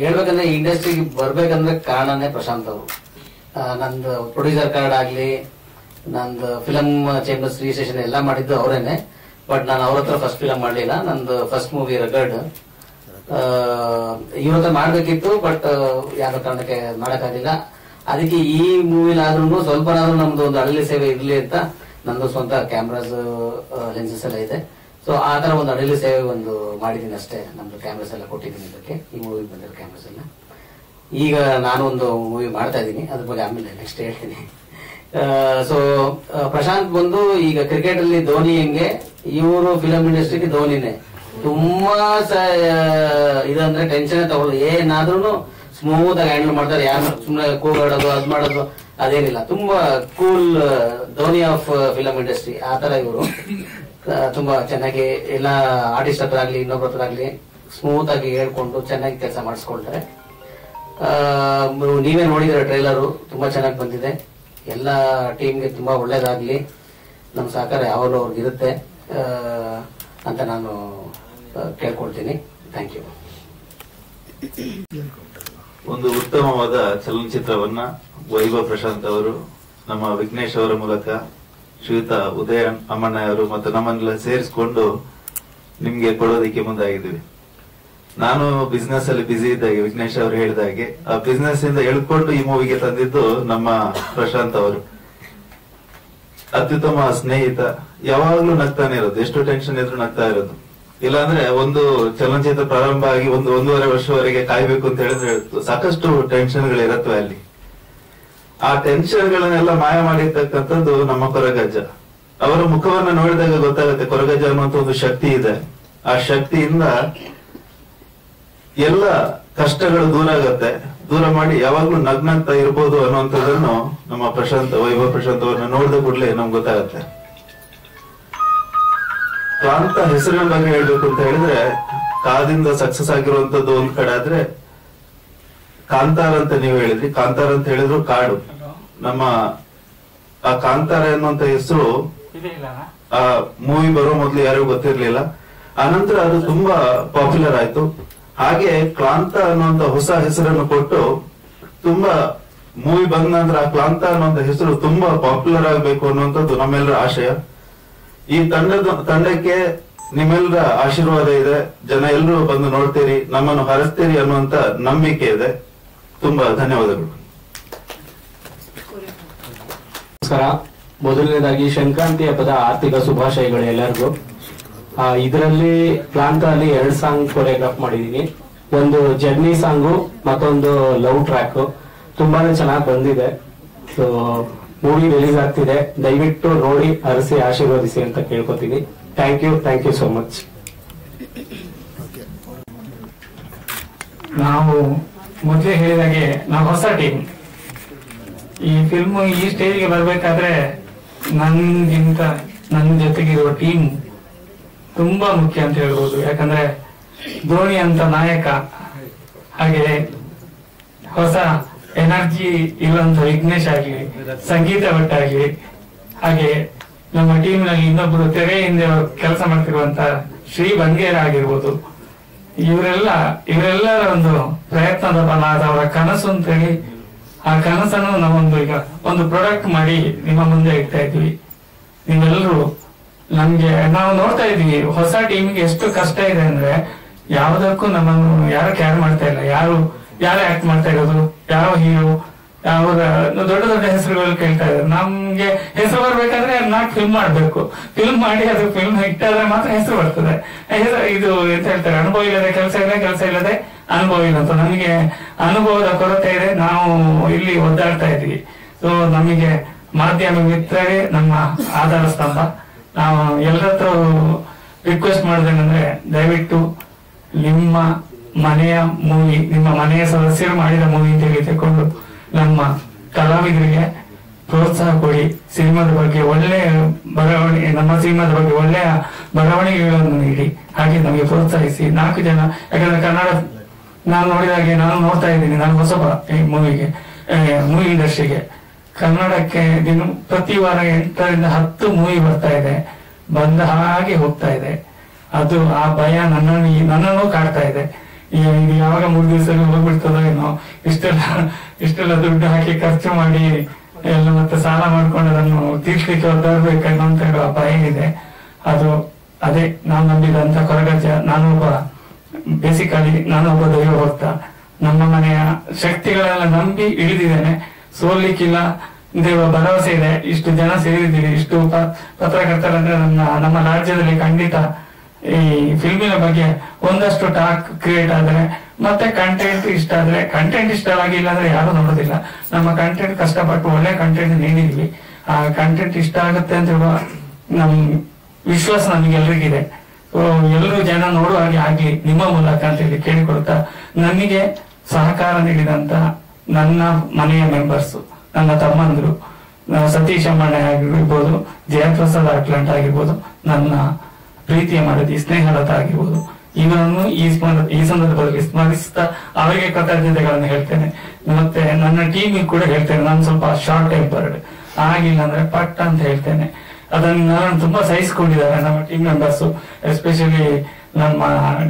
ಹೇಳ್ಬೇಕಂದ್ರೆ ಈ ಇಂಡಸ್ಟ್ರಿಗೆ ಬರ್ಬೇಕಂದ್ರೆ ಕಾರಣನೇ ಪ್ರಶಾಂತ್ ಅವರು. ನಂದು ಪ್ರೊಡ್ಯೂಸರ್ ಕಾರ್ಡ್ ಆಗ್ಲಿ, ನಂದು ಫಿಲಂ ಚೇಂಬರ್ಸ್ ರಿಜಿಸ್ಟ್ರೇಷನ್ ಎಲ್ಲ ಮಾಡಿದ್ದು ಅವರೇನೆ. ಬಟ್ ನಾನು ಅವ್ರ ಹತ್ರ ಫಸ್ಟ್ ಫಿಲಂ ಮಾಡ್ಲಿಲ್ಲ. ನಂದು ಫಸ್ಟ್ ಮೂವಿ ರಗಡ್ ಇವ್ರ ಹತ್ರ ಮಾಡ್ಬೇಕಿತ್ತು, ಬಟ್ ಯಾವ್ದೋ ಕಾರಣಕ್ಕೆ ಮಾಡಕ್ಕಾಗಿಲ್ಲ. ಅದಕ್ಕೆ ಈ ಮೂವಿಲಾದ್ರೂ ಸ್ವಲ್ಪನಾದ್ರೂ ನಮ್ದು ಒಂದು ಅಡಲಿ ಸೇವೆ ಇರ್ಲಿ ಅಂತ ನಂದು ಸ್ವಂತ ಕ್ಯಾಮ್ರಾಸ್ ಲೆನ್ಸಸ್ ಎಲ್ಲ ಇದೆ. ಸೊ ಆ ತರ ಒಂದು ಅಡಲಿ ಸೇವೆ ಒಂದು ಮಾಡಿದೀನಿ ಅಷ್ಟೇ. ನಮ್ದು ಕ್ಯಾಮ್ರಾಸ್ ಎಲ್ಲ ಕೊಟ್ಟಿದ್ದೀನಿ ಇದಕ್ಕೆ, ಈ ಮೂವಿ ಬಂದಿರೋ ಕ್ಯಾಮ್ರಾಸ್ ಎಲ್ಲ. ಈಗ ನಾನು ಒಂದು ಮೂವಿ ಮಾಡ್ತಾ ಇದ್ದೀನಿ, ಅದ್ರ ಬಗ್ಗೆ ಆಮೇಲೆ ನೆಕ್ಸ್ಟ್ ಹೇಳ್ತೀನಿ. ಸೊ ಪ್ರಶಾಂತ್ ಬಂದು ಈಗ ಕ್ರಿಕೆಟ್ ಅಲ್ಲಿ ಧೋನಿ ಹೆಂಗೆ, ಇವರು ಫಿಲಂ ಇಂಡಸ್ಟ್ರಿಗೆ ಧೋನಿನೇ. ತುಂಬಾ ಇದಂದ್ರೆ ಟೆನ್ಷನ್ ತಗೊಳ್ಳೋದು, ಏನಾದ್ರೂ ಸ್ಮೂತ್ ಆಗಿ ಹ್ಯಾಂಡಲ್ ಮಾಡ್ತಾರೆ. ಯಾರು ಸುಮ್ಮನೆ ಕೂಗಾಡೋದು ಅದ್ ಮಾಡೋದು ಅದೇನಿಲ್ಲ. ತುಂಬಾ cool Dhoni of film industry ಆ ತರ ಇವರು. ತುಂಬಾ ಚೆನ್ನಾಗಿ ಎಲ್ಲ ಆರ್ಟಿಸ್ಟ್ ಹತ್ರ ಆಗ್ಲಿ ಇನ್ನೊಬ್ಬರ ಹತ್ರ ಆಗ್ಲಿ ಸ್ಮೂತ್ ಆಗಿ ಹೇಳ್ಕೊಂಡು ಚೆನ್ನಾಗಿ ಕೆಲಸ ಮಾಡಿಸ್ಕೊಳ್ತಾರೆ. ನೀವೇ ನೋಡಿದ್ರೆ ಟ್ರೈಲರು ತುಂಬಾ ಚೆನ್ನಾಗಿ ಬಂದಿದೆ. ಎಲ್ಲ ಟೀಮ್ಗೆ ತುಂಬಾ ಒಳ್ಳೇದಾಗ್ಲಿ, ನಮ್ಮ ಸಹಕಾರ ಯಾವಾಗಲೂ ಅವ್ರಿಗಿರುತ್ತೆ ಅಂತ ನಾನು ಕೇಳ್ಕೊಳ್ತೀನಿ. Thank you. ಒಂದು ಉತ್ತಮವಾದ ಚಲನಚಿತ್ರವನ್ನ ವೈಭವ್ ಪ್ರಶಾಂತ್ ಅವರು ನಮ್ಮ ವಿಘ್ನೇಶ್ ಅವರ ಮೂಲಕ ಶ್ರೀಯುತ ಉದಯ ಅಮ್ಮಣ್ಣ ಅವರು ಮತ್ತು ನಮ್ಮನ್ನೆಲ್ಲ ಸೇರಿಸಿಕೊಂಡು ನಿಮ್ಗೆ ಕೊಡೋದಕ್ಕೆ ಮುಂದಾಗಿದ್ದೀವಿ. ನಾನು ಬಿಸ್ನೆಸ್ ಅಲ್ಲಿ ಬಿಸಿ ಇದ್ದಾಗೆ ವಿಘ್ನೇಶ್ ಅವರು ಹೇಳಿದ ಹಾಗೆ ಆ ಬಿಸ್ನೆಸ್ ಇಂದ ಎಳ್ಕೊಂಡು ಈ ಮೂವಿಗೆ ತಂದಿದ್ದು ನಮ್ಮ ಪ್ರಶಾಂತ್ ಅವರು. ಅತ್ಯುತ್ತಮ ಸ್ನೇಹಿತ, ಯಾವಾಗ್ಲೂ ನಗ್ತಾನೆ ಇರೋದು, ಎಷ್ಟು ಟೆನ್ಷನ್ ಇದ್ರು ನಗ್ತಾ ಇರೋದು. ಇಲ್ಲಾಂದ್ರೆ ಒಂದು ಚಲನಚಿತ್ರ ಪ್ರಾರಂಭ ಆಗಿ 1.5 ವರ್ಷವರೆಗೆ ಕಾಯ್ಬೇಕು ಅಂತ ಹೇಳಿದ್ರೆ ಸಾಕಷ್ಟು ಟೆನ್ಷನ್ಗಳಿರತ್ವೆ ಅಲ್ಲಿ. ಆ ಟೆನ್ಷನ್ಗಳನ್ನೆಲ್ಲ ಮಾಯ ಮಾಡಿರ್ತಕ್ಕಂಥದ್ದು ನಮ್ಮ ಕೊರಗಜ್ಜ. ಅವರ ಮುಖವನ್ನ ನೋಡಿದಾಗ ಗೊತ್ತಾಗುತ್ತೆ ಕೊರಗಜ್ಜ ಅನ್ನುವಂತ ಒಂದು ಶಕ್ತಿ ಇದೆ. ಆ ಶಕ್ತಿಯಿಂದ ಎಲ್ಲ ಕಷ್ಟಗಳು ದೂರ ಆಗತ್ತೆ. ದೂರ ಮಾಡಿ ಯಾವಾಗ್ಲೂ ನಗ್ನಗ್ತಾ ಇರ್ಬೋದು ಅನ್ನುವಂಥದ್ದನ್ನು ನಮ್ಮ ವೈಭವ್ ಪ್ರಶಾಂತ್ ಅವ್ರನ್ನ ನೋಡಿದ ಕೂಡಲೇ ನಮ್ಗೆ ಗೊತ್ತಾಗತ್ತೆ. ಕಾಂತ ಹೆಸರಿನ ಬಗ್ಗೆ ಹೇಳ್ಬೇಕು ಅಂತ ಹೇಳಿದ್ರೆ ಕಾದಿಂದ ಸಕ್ಸಸ್ ಆಗಿರುವಂತದ್ದು ಒಂದ್ ಕಡೆ ಆದ್ರೆ, ಕಾಂತಾರ ಅಂತ ನೀವು ಹೇಳಿದ್ರಿ, ಕಾಂತಾರ ಅಂತ ಹೇಳಿದ್ರು ಕಾಡು. ನಮ್ಮ ಆ ಕಾಂತಾರ ಅನ್ನುವಂತ ಹೆಸರು ಆ ಮೂವಿ ಬರೋ ಮೊದ್ಲು ಯಾರಿಗೂ ಗೊತ್ತಿರ್ಲಿಲ್ಲ. ಆನಂತರ ಅದು ತುಂಬಾ ಪಾಪ್ಯುಲರ್ ಆಯ್ತು. ಹಾಗೆ ಕ್ಲಾಂತ ಅನ್ನುವಂತ ಹೊಸ ಹೆಸರನ್ನು ಕೊಟ್ಟು ತುಂಬಾ ಮೂವಿ ಬಂದ ನಂತರ ಆ ಕ್ಲಾಂತ ಅನ್ನುವಂತ ಹೆಸರು ತುಂಬಾ ಪಾಪ್ಯುಲರ್ ಆಗಬೇಕು ಅನ್ನುವಂಥದ್ದು ನಮ್ಮೆಲ್ಲರ ಆಶಯ. ಈ ತಂಡಕ್ಕೆ ನಿಮ್ಮೆಲ್ಲರ ಆಶೀರ್ವಾದ ಇದೆ. ಜನ ಎಲ್ಲರೂ ಬಂದು ನೋಡ್ತೀರಿ, ನಮ್ಮನ್ನು ಹರಿಸ್ತೀರಿ ಅನ್ನುವಂತ ನಂಬಿಕೆ ಇದೆ. ತುಂಬಾ ಧನ್ಯವಾದಗಳು. ನಮಸ್ಕಾರ. ಮೊದಲನೇದಾಗಿ ಸಂಕ್ರಾಂತಿ ಹಬ್ಬದ ಆರ್ಥಿಕ ಶುಭಾಶಯಗಳು ಎಲ್ಲರಿಗೂ. ಇದರಲ್ಲಿ ಕ್ಲಾಂತ ಅಲ್ಲಿ 2 ಸಾಂಗ್ ಕೊರಿಯೋಗ್ರಾಫ್ ಮಾಡಿದೀನಿ. ಒಂದು ಜರ್ನಿ ಸಾಂಗು, ಮತ್ತೊಂದು ಲವ್ ಟ್ರ್ಯಾಕ್. ತುಂಬಾನೇ ಚೆನ್ನಾಗಿ ಬಂದಿದೆ. ಸೊ ಮೂವಿ ರಿಲೀಸ್ ಆಗ್ತಿದೆ, ದಯವಿಟ್ಟು ನೋಡಿ ಹರಿಸಿ ಆಶೀರ್ವದಿಸಿ ಅಂತ ಕೇಳ್ಕೊತೀನಿ. Thank you so much. ನಾವು ಮೊದಲೇ ಹೇಳಿದಾಗೆ ನಾವು ಹೊಸ ಟೀಮ್. ಈ ಫಿಲ್ಮ್ ಈ ಸ್ಟೇಜ್ಗೆ ಬರ್ಬೇಕಾದ್ರೆ ನನ್ಗಿಂತ ನನ್ನ ಜೊತೆಗಿರುವ ಟೀಮ್ ತುಂಬಾ ಮುಖ್ಯ ಅಂತ ಹೇಳ್ಬೋದು. ಯಾಕಂದ್ರೆ ಧೋನಿ ಅಂತ ನಾಯಕ, ಹಾಗೆ ಹೊಸ ಎನರ್ಜಿ ಇರುವಂತ ವಿಘ್ನೇಶ್ ಆಗ್ಲಿ, ಸಂಗೀತ ಭಟ್ ಆಗ್ಲಿ, ಹಾಗೆ ನಮ್ಮ ಟೀಮ್ ನಲ್ಲಿ ಇನ್ನೊಬ್ರು ತೆರೆ ಹಿಂದೆ ಕೆಲಸ ಮಾಡ್ತಿರುವಂತ ಶ್ರೀ ಬಂಗೇರ ಆಗಿರ್ಬೋದು. ಇವರೆಲ್ಲರ ಒಂದು ಪ್ರಯತ್ನದ ಫಲ, ಅವರ ಕನಸು ಅಂತ ಹೇಳಿ ಆ ಕನಸನ್ನು ನಾವೊಂದು ಈಗ ಒಂದು ಪ್ರಾಡಕ್ಟ್ ಮಾಡಿ ನಿಮ್ಮ ಮುಂದೆ ಇಡ್ತಾ ಇದ್ವಿ. ನೀವೆಲ್ಲರೂ ನಮ್ಗೆ ನಾವು ನೋಡ್ತಾ ಇದೀವಿ ಹೊಸ ಟೀಮಿಗೆ ಎಷ್ಟು ಕಷ್ಟ ಇದೆ ಅಂದ್ರೆ, ಯಾವುದಕ್ಕೂ ನಮ್ಮನ್ನು ಯಾರು ಕೇರ್ ಮಾಡ್ತಾ ಇಲ್ಲ. ಯಾರು ಆಕ್ಟ್ ಮಾಡ್ತಾ ಇರೋದು, ಯಾವ ಹೀರೋ, ಯಾವ ದೊಡ್ಡ ದೊಡ್ಡ ಹೆಸರುಗಳು ಕೇಳ್ತಾ ಇದ್ದಾರೆ. ನಮ್ಗೆ ಹೆಸರು ಬರ್ಬೇಕಾದ್ರೆ 4 ಫಿಲ್ಮ್ ಮಾಡ್ಬೇಕು. ಫಿಲ್ಮ್ ಮಾಡಿ ಅದು ಫಿಲ್ಮ್ ಹಿಟ್ ಆದ್ರೆ ಮಾತ್ರ ಹೆಸರು ಬರ್ತದೆ. ಇದು ಎಂತ ಹೇಳ್ತಾರೆ, ಅನುಭವ ಇಲ್ಲದೆ ಕೆಲಸ ಇಲ್ಲದೆ ಅನುಭವ ಇಲ್ಲ ಅಂತ. ನಮಗೆ ಅನುಭವದ ಕೊರತೆ ಇದೆ. ನಾವು ಇಲ್ಲಿ ಒದ್ದಾಡ್ತಾ ಇದ್ವಿ. ಸೊ ನಮಗೆ ಮಾಧ್ಯಮ ಮಿತ್ರರೇ ನಮ್ಮ ಆಧಾರ ಸ್ತಂಭ. ನಾವು ಎಲ್ಲರ ಹತ್ರ ರಿಕ್ವೆಸ್ಟ್ ಮಾಡೋದೇನಂದ್ರೆ, ದಯವಿಟ್ಟು ನಿಮ್ಮ ಮನೆಯ ಮೂವಿ, ನಿಮ್ಮ ಮನೆಯ ಸದಸ್ಯರು ಮಾಡಿದ ಮೂವಿ ಅಂತ ಹೇಳಿ ತಕೊಂಡು ನಮ್ಮ ಕಲಾವಿದರಿಗೆ ಪ್ರೋತ್ಸಾಹ ಕೊಡಿ. ಸಿನಿಮಾದ ಬಗ್ಗೆ ಒಳ್ಳೆಯ ಬರವಣಿಗೆ, ನಮ್ಮ ಸಿನಿಮಾದ ಬಗ್ಗೆ ಒಳ್ಳೆಯ ಬರವಣಿಗೆಗಳನ್ನು ನೀಡಿ. ಹಾಗೆ ನಮಗೆ ಪ್ರೋತ್ಸಾಹಿಸಿ. 4 ಜನ, ಯಾಕಂದ್ರೆ ಕನ್ನಡ ನಾನು ನೋಡಿದಾಗೆ, ನಾನು ನೋಡ್ತಾ ಇದ್ದೀನಿ, ನಾನು ಹೊಸಬ ಈ ಮೂವಿ ಇಂಡಸ್ಟ್ರಿಗೆ. ಕನ್ನಡಕ್ಕೆ ಪ್ರತಿ ವಾರ 8ರಿಂದ 10 ಮೂವಿ ಬರ್ತಾ ಇದೆ, ಬಂದ ಹಾಗೆ ಹೋಗ್ತಾ ಇದೆ. ಅದು ಆ ಭಯ ನನ್ನನ್ನು ಕಾಡ್ತಾ ಇದೆ. ಇದು ಯಾವಾಗ 3 ದಿವಸದಲ್ಲಿ ಹೋಗ್ಬಿಡ್ತದೋ ಏನೋ, ಇಷ್ಟೆಲ್ಲ ದುಡ್ಡು ಹಾಕಿ ಖರ್ಚು ಮಾಡಿ ಎಲ್ಲ ಮತ್ತೆ ಸಾಲ ಮಾಡ್ಕೊಂಡು ಅದನ್ನು ತೀರ್ಸ್ಲಿಕ್ಕೆ ಒದ್ದಾಡ್ಬೇಕನ್ನೋ ಅಂತ ಹೇಳುವ ಭಯ ಇದೆ. ಅದೇ ನಾವು ನಂಬಿದಂತ ಕೊರಗಜ್ಜ. ನಾನೊಬ್ಬ ದೈವ ಭಕ್ತ. ನಮ್ಮ ಮನೆಯ ಶಕ್ತಿಗಳೆಲ್ಲ ನಂಬಿ ಇಳಿದಿದ್ದೇನೆ. ಸೋಲಿಕ್ಕಿಲ್ಲ ದೇವ ಭರವಸೆ ಇದೆ. ಇಷ್ಟು ಜನ ಸೇರಿದ್ದೀರಿ, ಇಷ್ಟು ಪತ್ರಕರ್ತರಂದ್ರೆ ನಮ್ಮ ರಾಜ್ಯದಲ್ಲಿ ಖಂಡಿತ ಈ ಫಿಲ್ಮಿನ ಬಗ್ಗೆ ಒಂದಷ್ಟು ಟಾಕ್ ಕ್ರಿಯೇಟ್ ಆದ್ರೆ, ಮತ್ತೆ ಕಂಟೆಂಟ್ ಇಷ್ಟ ಆದ್ರೆ, ಕಂಟೆಂಟ್ ಇಷ್ಟವಾಗಿಲ್ಲ ಅಂದ್ರೆ ಯಾರು ನೋಡೋದಿಲ್ಲ. ನಮ್ಮ ಕಂಟೆಂಟ್ ಕಷ್ಟಪಟ್ಟು ಒಳ್ಳೆ ಕಂಟೆಂಟ್ ನೀಡಿದ್ವಿ. ಆ ಕಂಟೆಂಟ್ ಇಷ್ಟ ಆಗುತ್ತೆ ಅಂತ ಹೇಳುವ ನಮ್ ವಿಶ್ವಾಸ ನಮಗೆಲ್ರಿಗಿದೆ. ಎಲ್ಲರೂ ಜನ ನೋಡುವ ಹಾಗೆ ಆಗ್ಲಿ ನಿಮ್ಮ ಮೂಲಕ ಅಂತ ಹೇಳಿ ಕೇಳಿಕೊಡ್ತಾ, ನನಗೆ ಸಹಕಾರ ನೀಡಿದಂತ ನನ್ನ ಮನೆಯ ಮೆಂಬರ್ಸ್, ನನ್ನ ತಮ್ಮಂದ್ರು, ಸತೀಶ್ ಅಮ್ಮಣ್ಣ ಆಗಿರ್ಬೋದು, ಜಯಪ್ರಸಾದ್ ಅಟ್ಲಾಂಟ್ ಆಗಿರ್ಬೋದು, ನನ್ನ ಪ್ರೀತಿಯ ಮಾಡದಿ ಸ್ನೇಹಲತಾ ಆಗಿರ್ಬೋದು, ಇವರನ್ನು ಈ ಸಂದರ್ಭದಲ್ಲಿ ಸ್ಮರಿಸ್ತಾ ಅವರಿಗೆ ಕೃತಜ್ಞತೆಗಳನ್ನು ಹೇಳ್ತೇನೆ. ಮತ್ತೆ ನನ್ನ ಟೀಮಿಗೆ ಕೂಡ ಹೇಳ್ತೇನೆ. ನಾನು ಸ್ವಲ್ಪ ಶಾರ್ಟ್ ಟೆಂಪರ್ಡ್, ಆಗಿಲ್ಲ ಅಂದ್ರೆ ಪಟ್ ಅಂತ ಹೇಳ್ತೇನೆ. ಅದನ್ನು ನಾನು ತುಂಬಾ ಸಹಿಸಿಕೊಂಡಿದ್ದಾರೆ ನಮ್ಮ ಟೀಮ್ ಮೆಂಬರ್ಸ್. ಎಸ್ಪೆಷಲಿ ನಮ್ಮ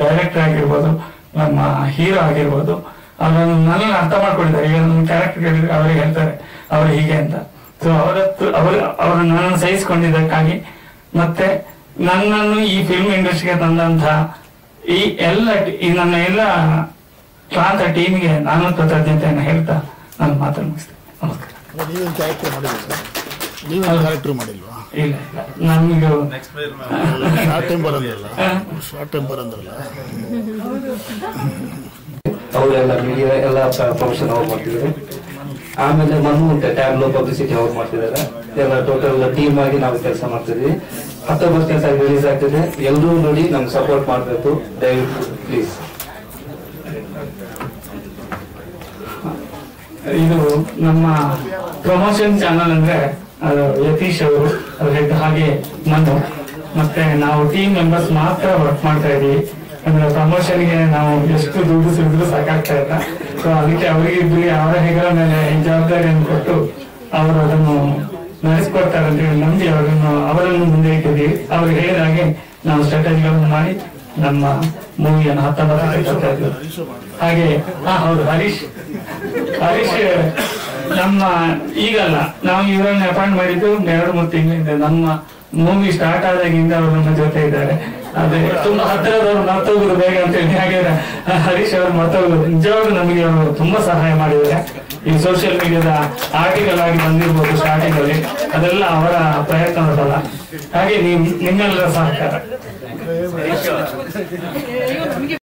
ಡೈರೆಕ್ಟರ್ ಆಗಿರ್ಬೋದು, ನಮ್ಮ ಹೀರೋ ಆಗಿರ್ಬೋದು, ಅದನ್ನು ನನ್ನ ಅರ್ಥ ಮಾಡ್ಕೊಂಡಿದ್ದಾರೆ. ಈಗ ನನ್ನ ಕ್ಯಾರೆಕ್ಟರ್ ಹೇಳಿದ್ರೆ ಅವರಿಗೆ ಹೇಳ್ತಾರೆ ಅವ್ರು ಹೀಗೆ ಅಂತ. ಸೊ ಅವರು ನನ್ನನ್ನು ಸಹಿಸಿಕೊಂಡಿದ್ದಕ್ಕಾಗಿ, ಮತ್ತೆ ನನ್ನನ್ನು ಈ ಫಿಲ್ಮ್ ಇಂಡಸ್ಟ್ರಿಗೆ ತಂದಂತ ಈ ನನ್ನ ಎಲ್ಲ ಕ್ಲಾಂತ ಟೀಮಿಗೆ ನಾನು ಕೃತಜ್ಞತೆಯನ್ನು ಹೇಳ್ತಾ ನಾನು ಮಾತನ್ನು ಮುಗಿಸ್ತೇನೆ. ನಮಸ್ಕಾರ. ನೀವೇನು ಕ್ಯಾರೆಕ್ಟರ್ ಮಾಡಿಲ್ಲ? ನೀವೇನು ಕ್ಯಾರೆಕ್ಟರ್ ಮಾಡಿಲ್ವಾ? ಇಲ್ಲ, ನಮ್ಗೆ ಶಾರ್ಟ್ ಟೆಂಪರ್ ಅಂದ್ರಲ್ಲ. ಅವರೆಲ್ಲ ಮೀಡಿಯಾ ಎಲ್ಲ ಪ್ರಮೋಷನ್ ಅವ್ರು ಮಾಡ್ತಿದ್ದಾರೆ. ಆಮೇಲೆ ಮನು ಉಂಟೆ ಟ್ಯಾಬ್ಲೋ ಪಬ್ಲಿಸಿಟಿ ಅವ್ರು ಮಾಡ್ತಿದ್ದಾರೆ. ಎಲ್ಲ ಟೋಟಲ್ ಟೀಮ್ ಆಗಿ ನಾವು ಕೆಲಸ ಮಾಡ್ತಿದ್ವಿ. 19ನೇ ತಾರೀಕು ರಿಲೀಸ್ ಆಗ್ತಿದೆ. ಎಲ್ಲರೂ ನೋಡಿ ನಮ್ಗೆ ಸಪೋರ್ಟ್ ಮಾಡಬೇಕು ದಯವಿಟ್ಟು ಪ್ಲೀಸ್. ಇದು ನಮ್ಮ ಪ್ರಮೋಷನ್ ಚಾನಲ್ ಅಂದ್ರೆ ಅದು ಯತೀಶ್ ಅವರು, ಹಾಗೆ ಮನು, ಮತ್ತೆ ನಾವು ಟೀಮ್ ಮೆಂಬರ್ಸ್ ಮಾತ್ರ ವರ್ಕ್ ಮಾಡ್ತಾ ಇದೀವಿ. ಅಂದ್ರೆ ಪ್ರಮೋಷನ್ಗೆ ನಾವು ಎಷ್ಟು ದುಡ್ಡು ಸಿಡಿದ್ರು ಸಾಕಾಗ್ತಾ ಇಲ್ಲ. ಸೊ ಅದಕ್ಕೆ ಅವರಿಗೆ ಅವರ ಹೆಗಲ ಮೇಲೆ ಈ ಜವಾಬ್ದಾರಿಯನ್ನು ಕೊಟ್ಟು ಅವರು ಅದನ್ನು ನಡೆಸ್ಕೊಡ್ತಾರೆ ಅಂತ ಹೇಳಿ ನಂಬಿ ಅವರನ್ನು ಮುಂದೆ ಇಟ್ಟಿದ್ದೀವಿ. ಅವರು ಹೇಳಿದ ಹಾಗೆ ನಾವು ಸ್ಟ್ರಾಟಜಿಗಳನ್ನು ಮಾಡಿ ನಮ್ಮ ಮೂವಿಯನ್ನು 19 ಹಾಗೆ ಹೌದು ಹರೀಶ್ ನಮ್ಮ ಈಗಲ್ಲ, ನಾವು ಇವರನ್ನು ಅಪಾಯಿಂಟ್ ಮಾಡಿದ್ದು 2-3 ತಿಂಗಳಿಂದ. ನಮ್ಮ ಮೂವಿ ಸ್ಟಾರ್ಟ್ ಆದಾಗಿಂದ ಅವರು ನಮ್ಮ ಜೊತೆ ಇದ್ದಾರೆ. ಅದೇ ತುಂಬಾ ಹತ್ತಿರದವರು ಮರ್ತೋಗುದು ಬೇಗ ಅಂತ ಹೇಳಿ, ಹಾಗೆ ಹರೀಶ್ ಅವರು ಮರ್ತೋಗುದು ನಿಜವಾಗ್ಲೂ ನಮಗೆ ಅವರು ತುಂಬಾ ಸಹಾಯ ಮಾಡಿದ್ದಾರೆ. ಈ ಸೋಷಿಯಲ್ ಮೀಡಿಯಾದ ಆರ್ಟಿಕಲ್ ಆಗಿ ಬಂದಿರ್ಬೋದು ಸ್ಟಾರ್ಟಿಂಗ್ ಅಲ್ಲಿ, ಅದೆಲ್ಲ ಅವರ ಪ್ರಯತ್ನದ ಫಲ. ಹಾಗೆ ನಿಮ್ಮೆಲ್ಲರ ಸಹಕಾರ.